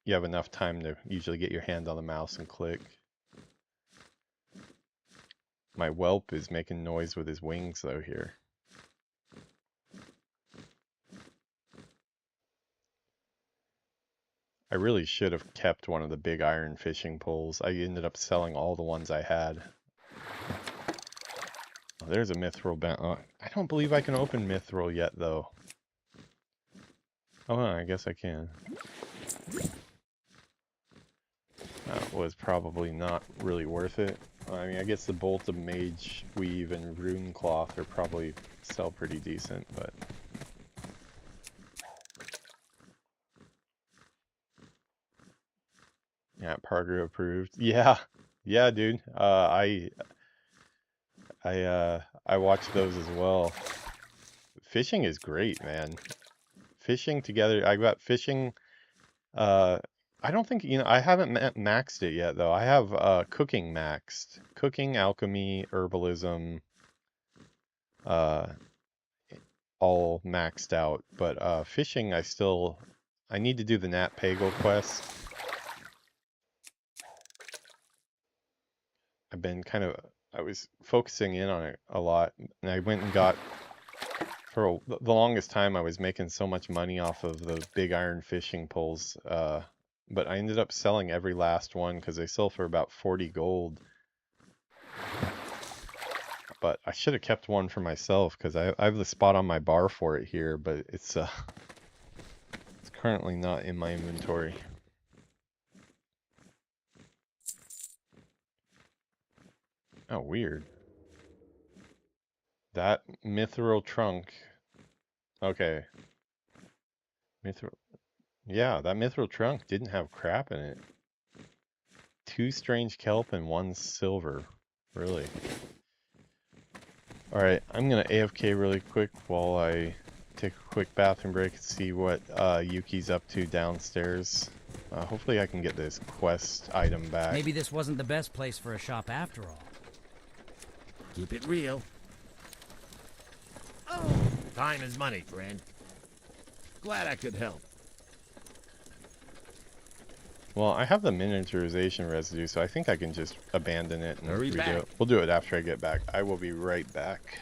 Speaker 1: you have enough time to usually get your hand on the mouse and click. My whelp is making noise with his wings though here. I really should have kept one of the big iron fishing poles. I ended up selling all the ones I had. Oh, there's a mithril I don't believe I can open mithril yet though. Oh, I guess I can. That was probably not really worth it. I mean, I guess the Bolt of Mage Weave and Rune Cloth are probably sell pretty decent, but... Yeah, Parker approved. Yeah, yeah, dude. I watched those as well. Fishing is great, man. Fishing together, I got fishing, I don't think, you know, I haven't maxed it yet, though. I have cooking maxed. Cooking, alchemy, herbalism, all maxed out. But fishing, I need to do the Nat Pago quest. I was focusing in on it a lot, and I went and got, for the longest time, I was making so much money off of the big iron fishing poles, but I ended up selling every last one because they sell for about 40 gold. But I should have kept one for myself because I have the spot on my bar for it here, but it's currently not in my inventory. Oh, weird. That mithril trunk. Okay. Mithril. Yeah, that mithril trunk didn't have crap in it. 2 strange kelp and 1 silver. Really. Alright, I'm gonna AFK really quick while I take a quick bathroom break and see what Yuki's up to downstairs. Hopefully I can get this quest item back.
Speaker 5: Maybe this wasn't the best place for a shop after all.
Speaker 6: Keep it real. Oh, time is money, friend. Glad I could help.
Speaker 1: Well, I have the miniaturization residue, so I think I can just abandon it and
Speaker 6: Hurry
Speaker 1: redo
Speaker 6: back.
Speaker 1: it. We'll do it after I get back. I will be right back.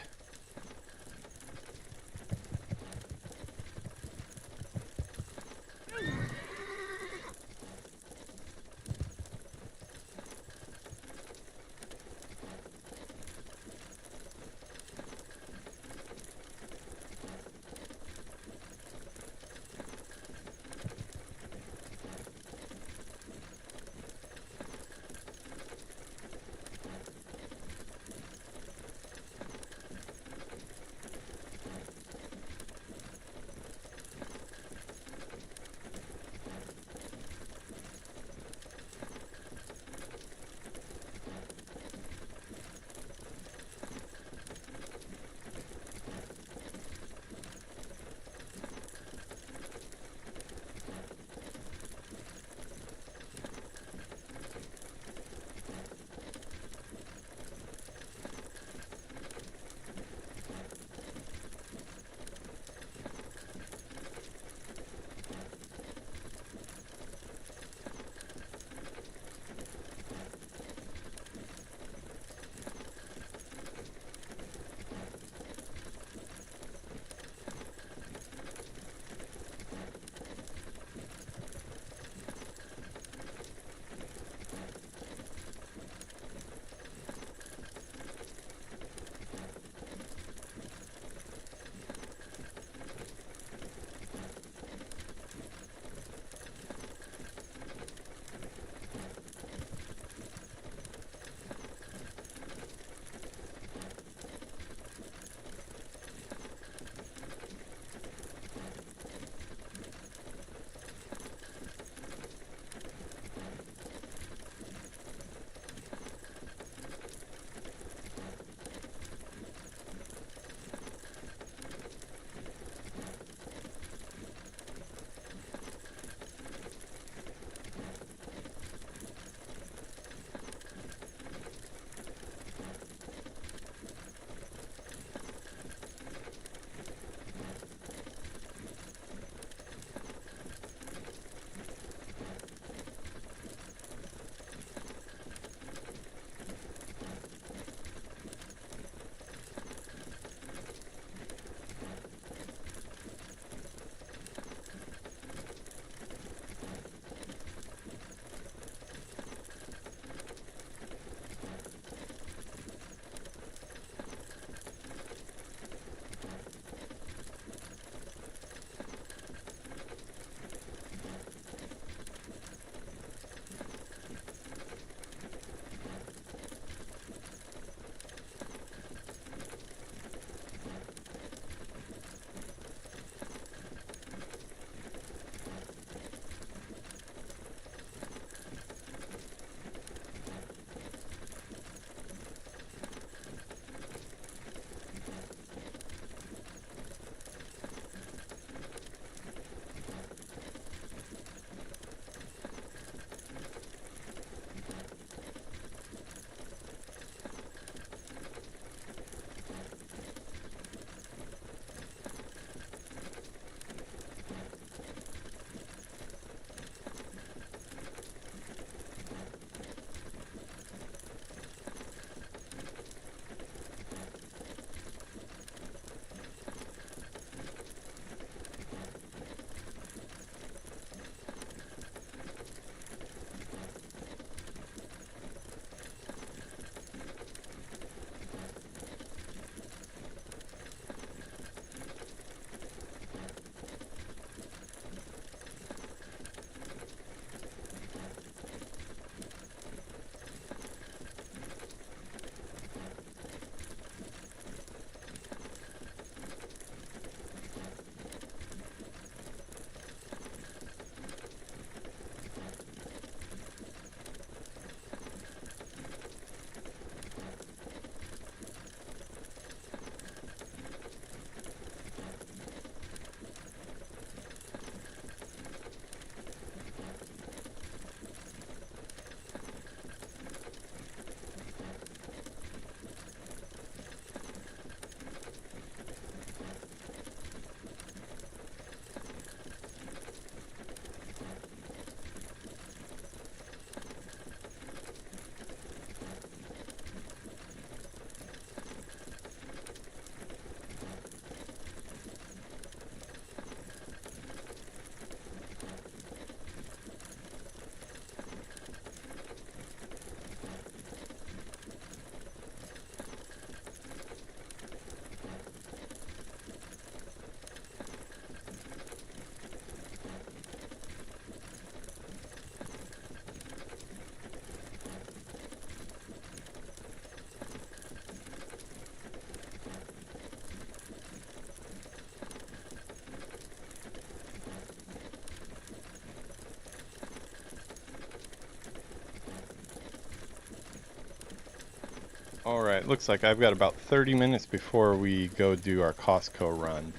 Speaker 1: Alright, looks like I've got about 30 minutes before we go do our Costco run.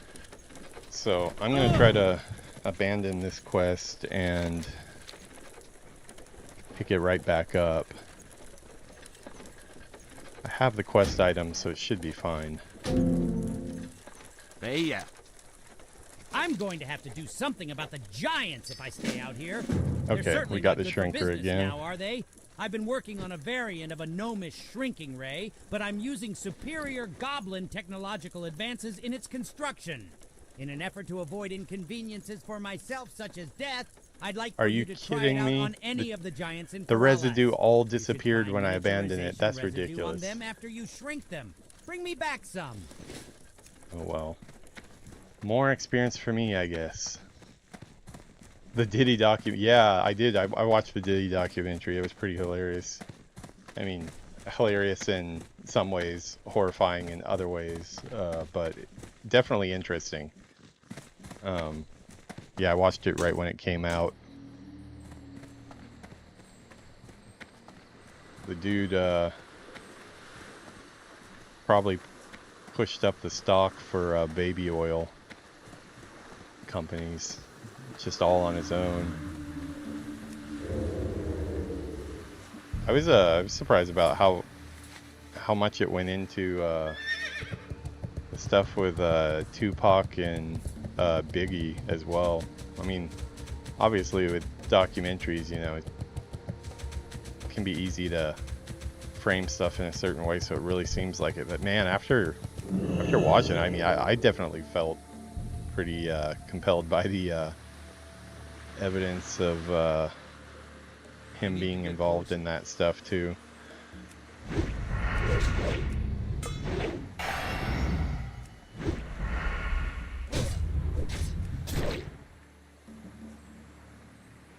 Speaker 1: So I'm going to try to abandon this quest and pick it right back up. I have the quest item, so it should be fine.
Speaker 6: Hey, yeah.
Speaker 5: I'm going to have to do something about the giants if I stay out here. They're
Speaker 1: Okay,
Speaker 5: certainly
Speaker 1: we got
Speaker 5: not
Speaker 1: the
Speaker 5: good for
Speaker 1: shrinker
Speaker 5: business
Speaker 1: again.
Speaker 5: now, are they? I've been working on a variant of a gnomish shrinking ray, but I'm using superior goblin technological advances in its construction. In an effort to avoid inconveniences for myself, such as death, I'd like for you to try it
Speaker 1: kidding
Speaker 5: out
Speaker 1: me?
Speaker 5: on any of the giants in
Speaker 1: The
Speaker 5: Forza.
Speaker 1: residue all
Speaker 5: You should
Speaker 1: disappeared
Speaker 5: find
Speaker 1: when I abandoned it.
Speaker 5: miniaturization
Speaker 1: That's
Speaker 5: residue
Speaker 1: ridiculous.
Speaker 5: On them after you shrink them. Bring me back some.
Speaker 1: Oh well. More experience for me, I guess. The Diddy yeah, I did. I watched the Diddy documentary. It was pretty hilarious. I mean, hilarious in some ways, horrifying in other ways, but definitely interesting. Yeah, I watched it right when it came out. The dude probably pushed up the stock for baby oil companies, just all on his own. I was surprised about how much it went into the stuff with Tupac and Biggie as well. I mean, obviously with documentaries, you know, it can be easy to frame stuff in a certain way, so it really seems like it. But man, after watching it, I mean, I definitely felt pretty compelled by the evidence of him being involved in that stuff too.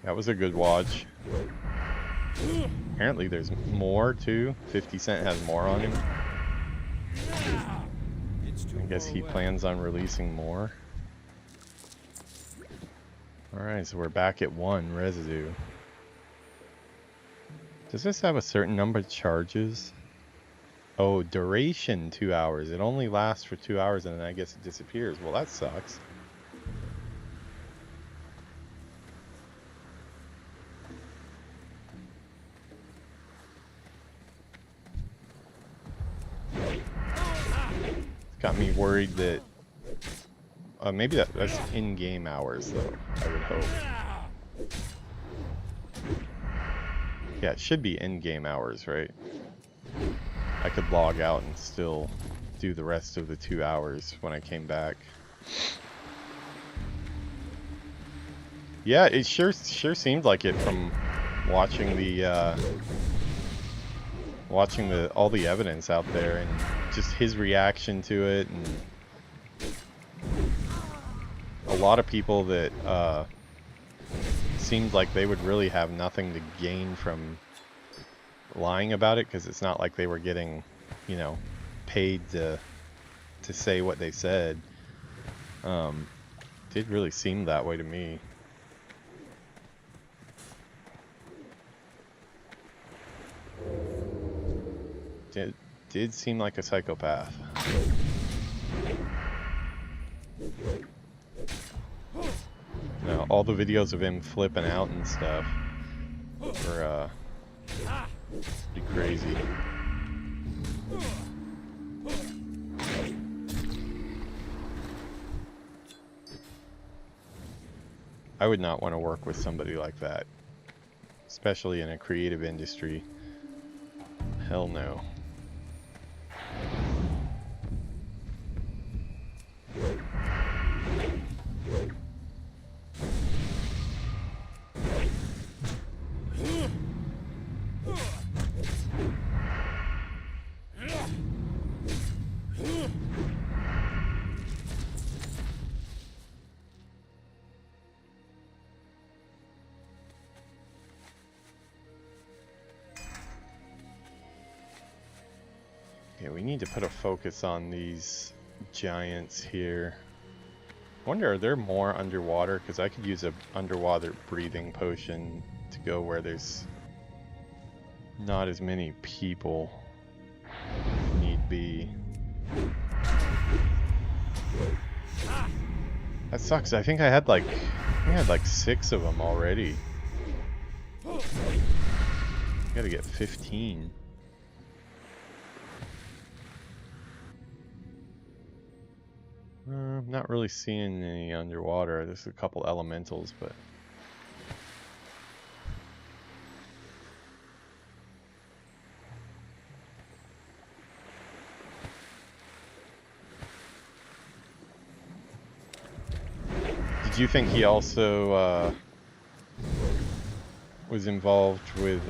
Speaker 1: That was a good watch. Apparently there's more too. 50 Cent has more on him. I guess he plans on releasing more. Alright, so we're back at 1 residue. Does this have a certain number of charges? Oh, duration 2 hours. It only lasts for 2 hours and then I guess it disappears. Well, that sucks. Got me worried that maybe that's in-game hours though, I would hope. Yeah, it should be in-game hours, right? I could log out and still do the rest of the 2 hours when I came back. Yeah, it sure seemed like it from watching all the evidence out there and just his reaction to it, and a lot of people that seemed like they would really have nothing to gain from lying about it, because it's not like they were getting, you know, paid to say what they said. Did really seem that way to me. Did seem like a psychopath. No, all the videos of him flipping out and stuff were pretty crazy. I would not want to work with somebody like that, especially in a creative industry. Hell no. Yeah, we need to put a focus on these giants here. I wonder, are there more underwater? Because I could use a underwater breathing potion to go where there's not as many people. would be. That sucks. I think I had like 6 of them already. Gotta get 15. I'm not really seeing any underwater. There's a couple elementals, but did you think he also was involved with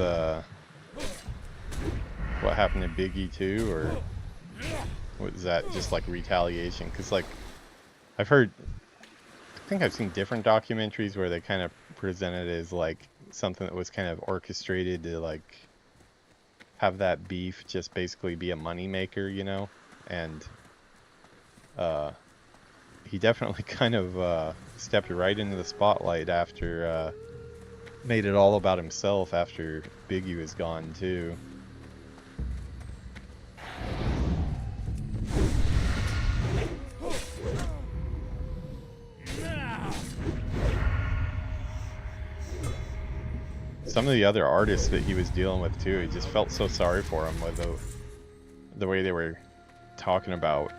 Speaker 1: what happened to Biggie too, or was that just like retaliation? Because like I think I've seen different documentaries where they kind of present it as like something that was kind of orchestrated to like have that beef just basically be a moneymaker, you know? And he definitely kind of stepped right into the spotlight after made it all about himself after Biggie was gone too. Some of the other artists that he was dealing with too, he just felt so sorry for him with the way they were talking about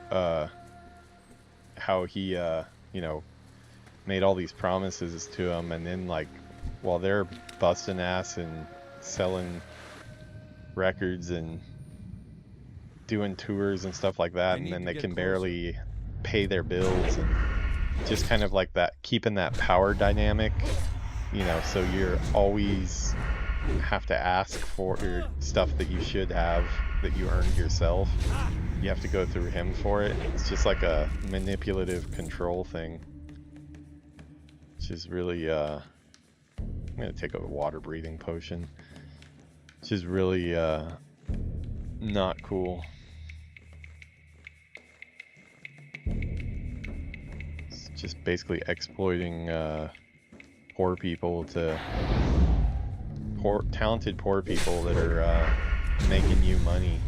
Speaker 1: how he you know, made all these promises to him, and then like while they're busting ass and selling records and doing tours and stuff like that, and then they can barely pay their bills, and just kind of like that, keeping that power dynamic, you know, so you're always have to ask for your stuff that you should have, that you earned yourself. You have to go through him for it. It's just like a manipulative control thing, which is really I'm gonna take a water breathing potion, which is really not cool. It's just basically exploiting poor people, to talented poor people that are making you money.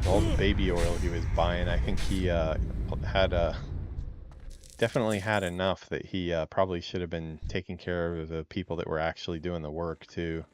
Speaker 1: All the baby oil he was buying, I think he had definitely had enough that he probably should have been taking care of the people that were actually doing the work too.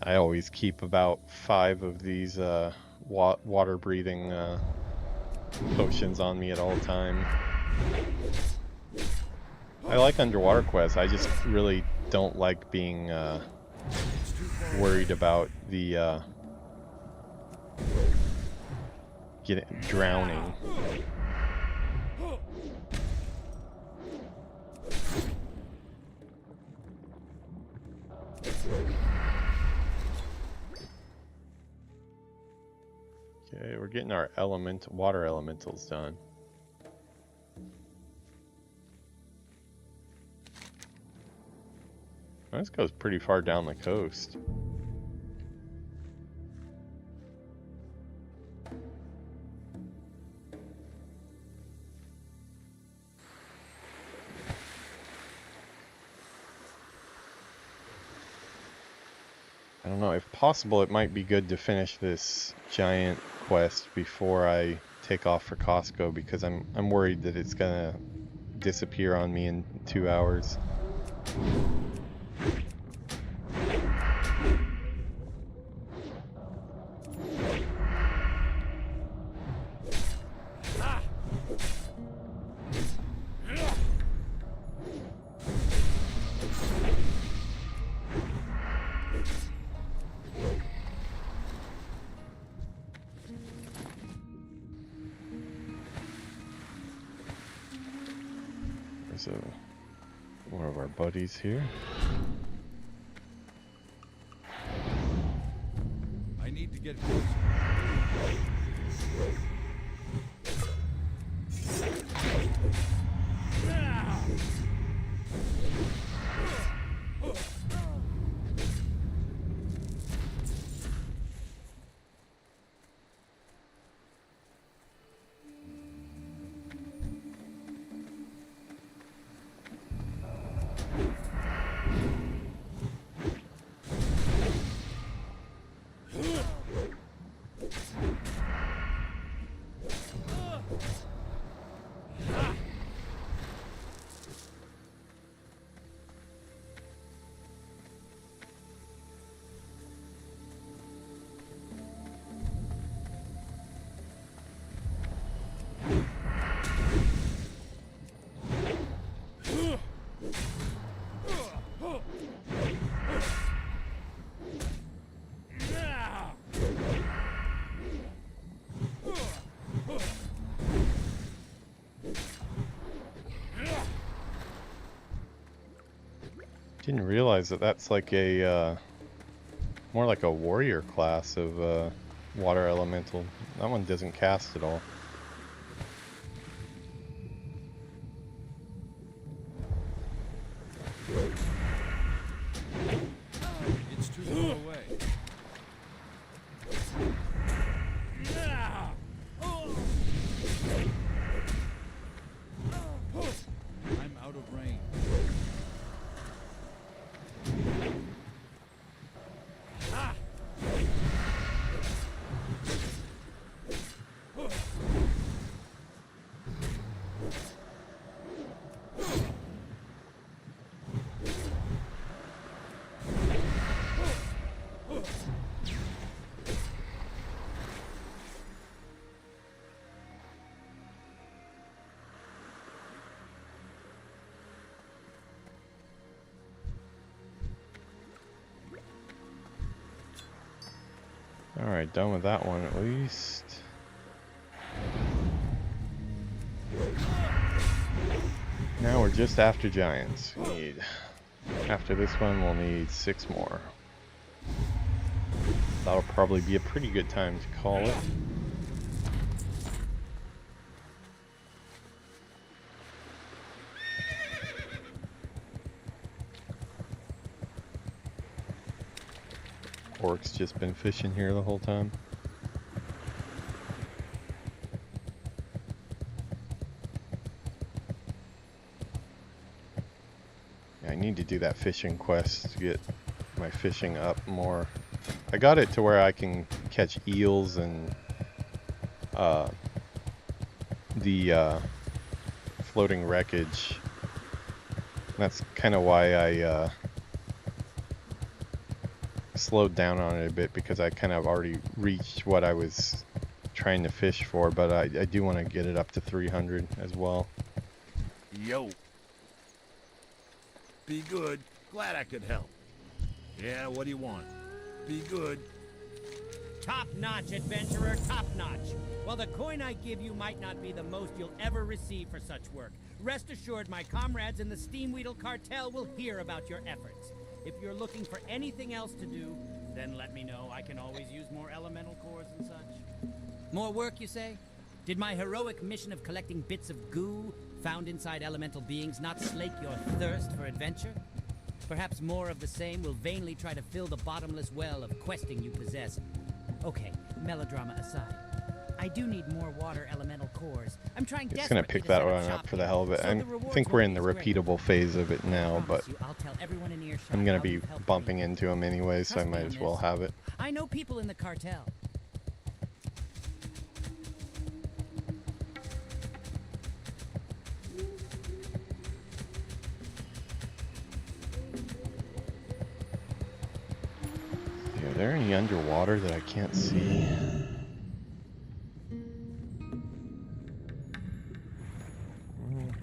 Speaker 1: I always keep about 5 of these water breathing potions on me at all time. I like underwater quests. I just really don't like being worried about the drowning. Okay, we're getting our water elementals done. This goes pretty far down the coast. I don't know, if possible it might be good to finish this giant quest before I take off for Costco, because I'm worried that it's gonna disappear on me in 2 hours. So, one of our buddies here.
Speaker 7: to get closer.
Speaker 1: Didn't realize that that's like a more like a warrior class of water elemental. That one doesn't cast at all.
Speaker 7: It's too far away. I'm out of range.
Speaker 1: Alright, done with that one at least. Now we're just after giants. We need, after this one, we'll need 6 more. That'll probably be a pretty good time to call it. Orc's just been fishing here the whole time. Yeah, I need to do that fishing quest to get my fishing up more. I got it to where I can catch eels and the floating wreckage. That's kind of why I slowed down on it a bit, because I kind of already reached what I was trying to fish for, but I do want to get it up to 300 as well.
Speaker 6: Yo. Be good. Glad I could help. Yeah, what do you want? Be good.
Speaker 5: Top-notch, adventurer, top-notch. While the coin I give you might not be the most you'll ever receive for such work, rest assured my comrades in the Steamweedle Cartel will hear about your efforts. If you're looking for anything else to do, then let me know. I can always use more elemental cores and such. More work, you say? Did my heroic mission of collecting bits of goo found inside elemental beings not slake your thirst for adventure? Perhaps more of the same will vainly try to fill the bottomless well of questing you possess. Okay, melodrama aside. I do need more water elemental cores. I'm trying
Speaker 1: Just
Speaker 5: desperately
Speaker 1: gonna pick
Speaker 5: to
Speaker 1: that
Speaker 5: set up
Speaker 1: one
Speaker 5: shop
Speaker 1: up for the
Speaker 5: here,
Speaker 1: hell of it.
Speaker 5: so
Speaker 1: I
Speaker 5: the rewards
Speaker 1: think we're
Speaker 5: won't
Speaker 1: in the
Speaker 5: be as great.
Speaker 1: repeatable phase of it now,
Speaker 5: I
Speaker 1: but
Speaker 5: promise you, I'll tell everyone in earshot
Speaker 1: I'm gonna
Speaker 5: how
Speaker 1: be
Speaker 5: you've helped
Speaker 1: bumping
Speaker 5: me.
Speaker 1: into them anyway, so I
Speaker 5: Trust me
Speaker 1: might
Speaker 5: on
Speaker 1: as well
Speaker 5: this.
Speaker 1: have it.
Speaker 5: I know people in the cartel.
Speaker 1: Are there any underwater that I can't see?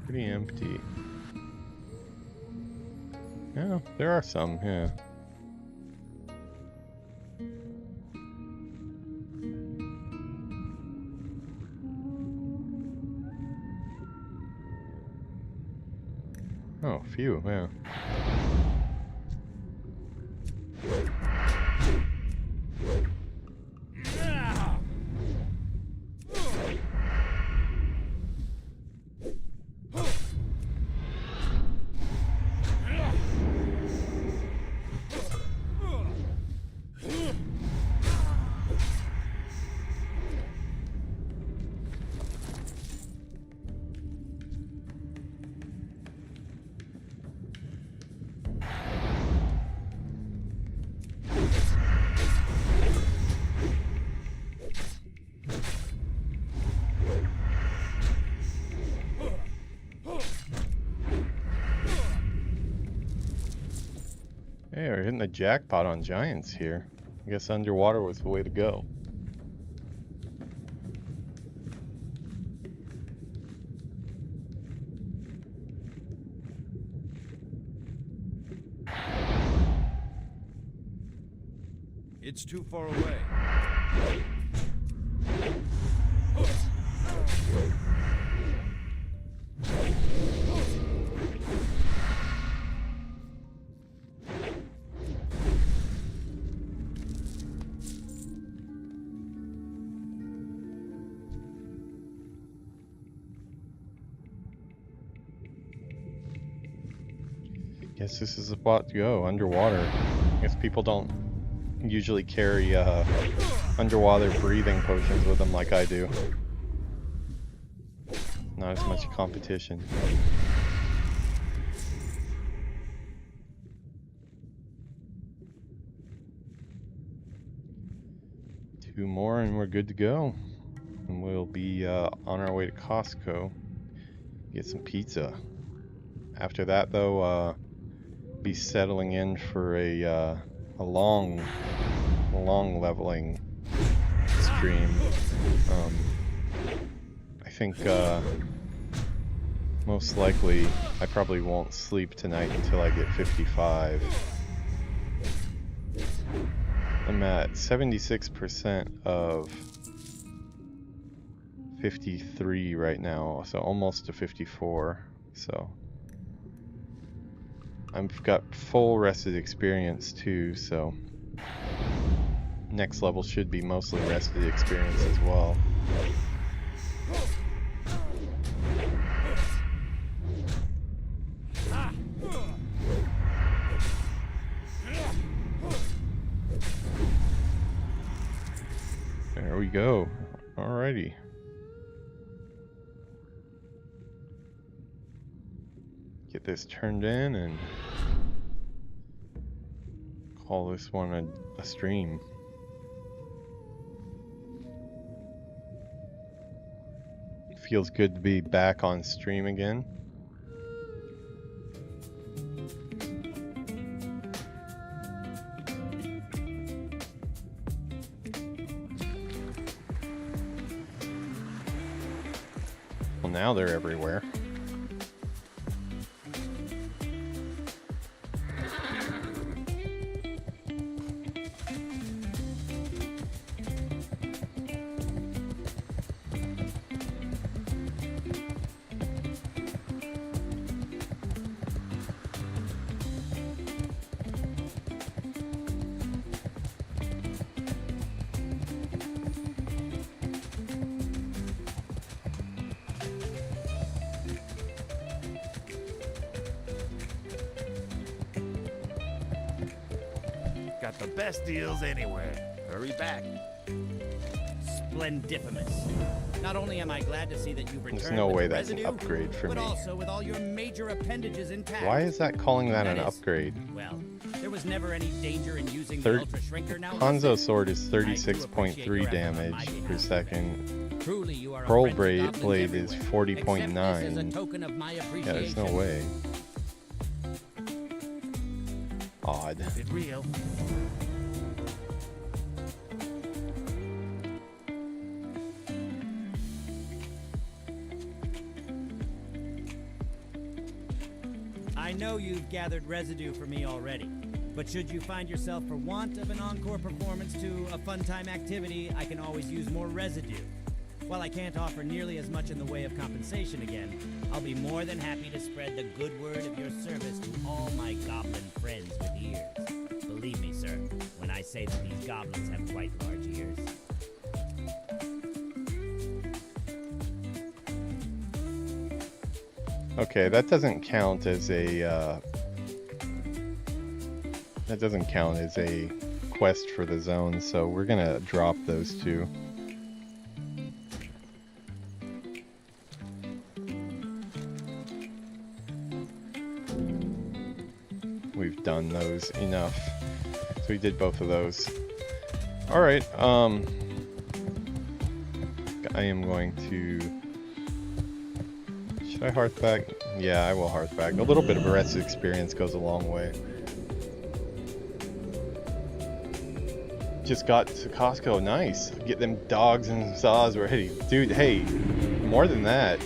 Speaker 1: Pretty empty. Yeah, there are some, yeah. Oh, phew, yeah. Hey, we're hitting the jackpot on giants here. I guess underwater was the way to go.
Speaker 7: It's too far away.
Speaker 1: Guess this is the spot to go, underwater. I guess people don't usually carry underwater breathing potions with them like I do. Not as much competition. Two more and we're good to go. And we'll be on our way to Costco. Get some pizza. After that though, be settling in for a long leveling stream. I think most likely I probably won't sleep tonight until I get 55. I'm at 76% of 53 right now, so almost to 54. So I've got full rested experience too, so next level should be mostly rested experience as well. There we go. Alrighty. Get this turned in and call this one a stream. Feels good to be back on stream again. Well, now they're everywhere.
Speaker 6: Got the best deals anywhere. Hurry back.
Speaker 5: Splendiferous. Not only am I glad to see that you've returned
Speaker 1: There's no
Speaker 5: with
Speaker 1: way
Speaker 5: the
Speaker 1: that's an
Speaker 5: residue,
Speaker 1: upgrade for
Speaker 5: but
Speaker 1: me.
Speaker 5: also with all your major appendages intact.
Speaker 1: Why is that calling that an
Speaker 5: That is-
Speaker 1: upgrade?
Speaker 5: Well, there was never any danger in using the
Speaker 1: Third-
Speaker 5: Ultra Shrinker now.
Speaker 1: Hanzo sword is
Speaker 5: I do
Speaker 1: 36.3
Speaker 5: appreciate your
Speaker 1: damage
Speaker 5: efforts on my
Speaker 1: per
Speaker 5: behalf.
Speaker 1: second.
Speaker 5: Truly, you are a
Speaker 1: Pearl
Speaker 5: friendly goblin
Speaker 1: blade is
Speaker 5: everywhere.
Speaker 1: 40.9.
Speaker 5: Accept this as a token of my
Speaker 1: Yeah,
Speaker 5: appreciation.
Speaker 1: there's no way. Odd.
Speaker 6: Bit real.
Speaker 5: I know you've gathered residue for me already, but should you find yourself for want of an encore performance to a fun time activity, I can always use more residue. While I can't offer nearly as much in the way of compensation again, I'll be more than happy to spread the good word of your service to all my goblin friends with ears. Believe me, sir, when I say that these goblins have quite large ears.
Speaker 1: Okay, that doesn't count as a quest for the zone, so we're gonna drop those two. We've done those enough. So we did both of those. Alright, I am going to... Should I hearth back? Yeah, I will hearth back. A little bit of a rest experience goes a long way. just got to Costco. Nice. Get them dogs and saws ready. Dude, hey, more than that,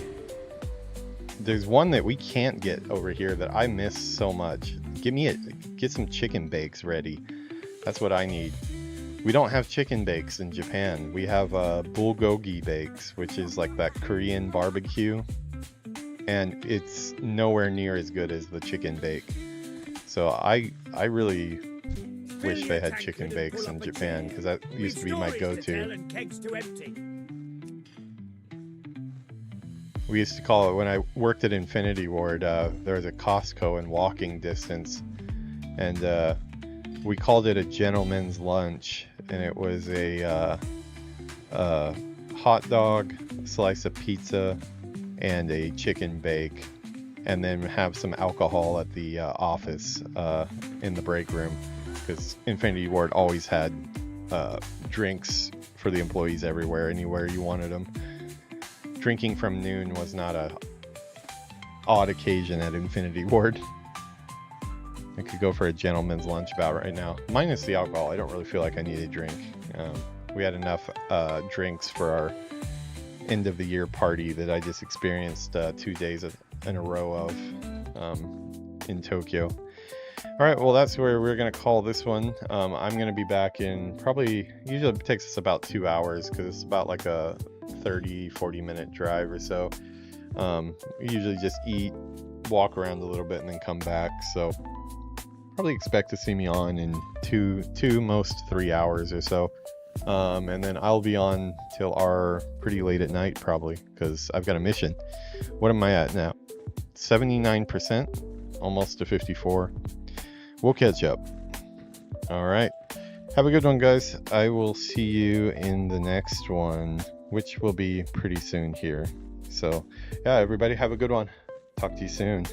Speaker 1: there's one that we can't get over here that I miss so much. Get some chicken bakes ready. That's what I need. We don't have chicken bakes in Japan. We have bulgogi bakes, which is like that Korean barbecue, and it's nowhere near as good as the chicken bake. So I really wish they had chicken bakes in Japan, because that used to be my go-to. We used to call it, when I worked at Infinity Ward, there was a Costco in walking distance, and we called it a gentleman's lunch, and it was a hot dog, a slice of pizza, and a chicken bake, and then have some alcohol at the office in the break room, because Infinity Ward always had drinks for the employees everywhere, anywhere you wanted them. Drinking from noon was not a odd occasion at Infinity Ward. I could go for a gentleman's lunch about right now. Minus the alcohol, I don't really feel like I need a drink. We had enough drinks for our end of the year party that I just experienced 2 days in a row of in Tokyo. Alright, well that's where we're going to call this one. I'm going to be back in usually it takes us about 2 hours, because it's about like a 30-40 minute drive or so. We usually just eat, walk around a little bit, and then come back. So probably expect to see me on in two most 3 hours or so. And then I'll be on till pretty late at night probably, because I've got a mission. What am I at now? 79%, almost to 54. We'll catch up. All right, have a good one, guys. I will see you in the next one, which will be pretty soon here. So yeah, everybody have a good one. Talk to you soon.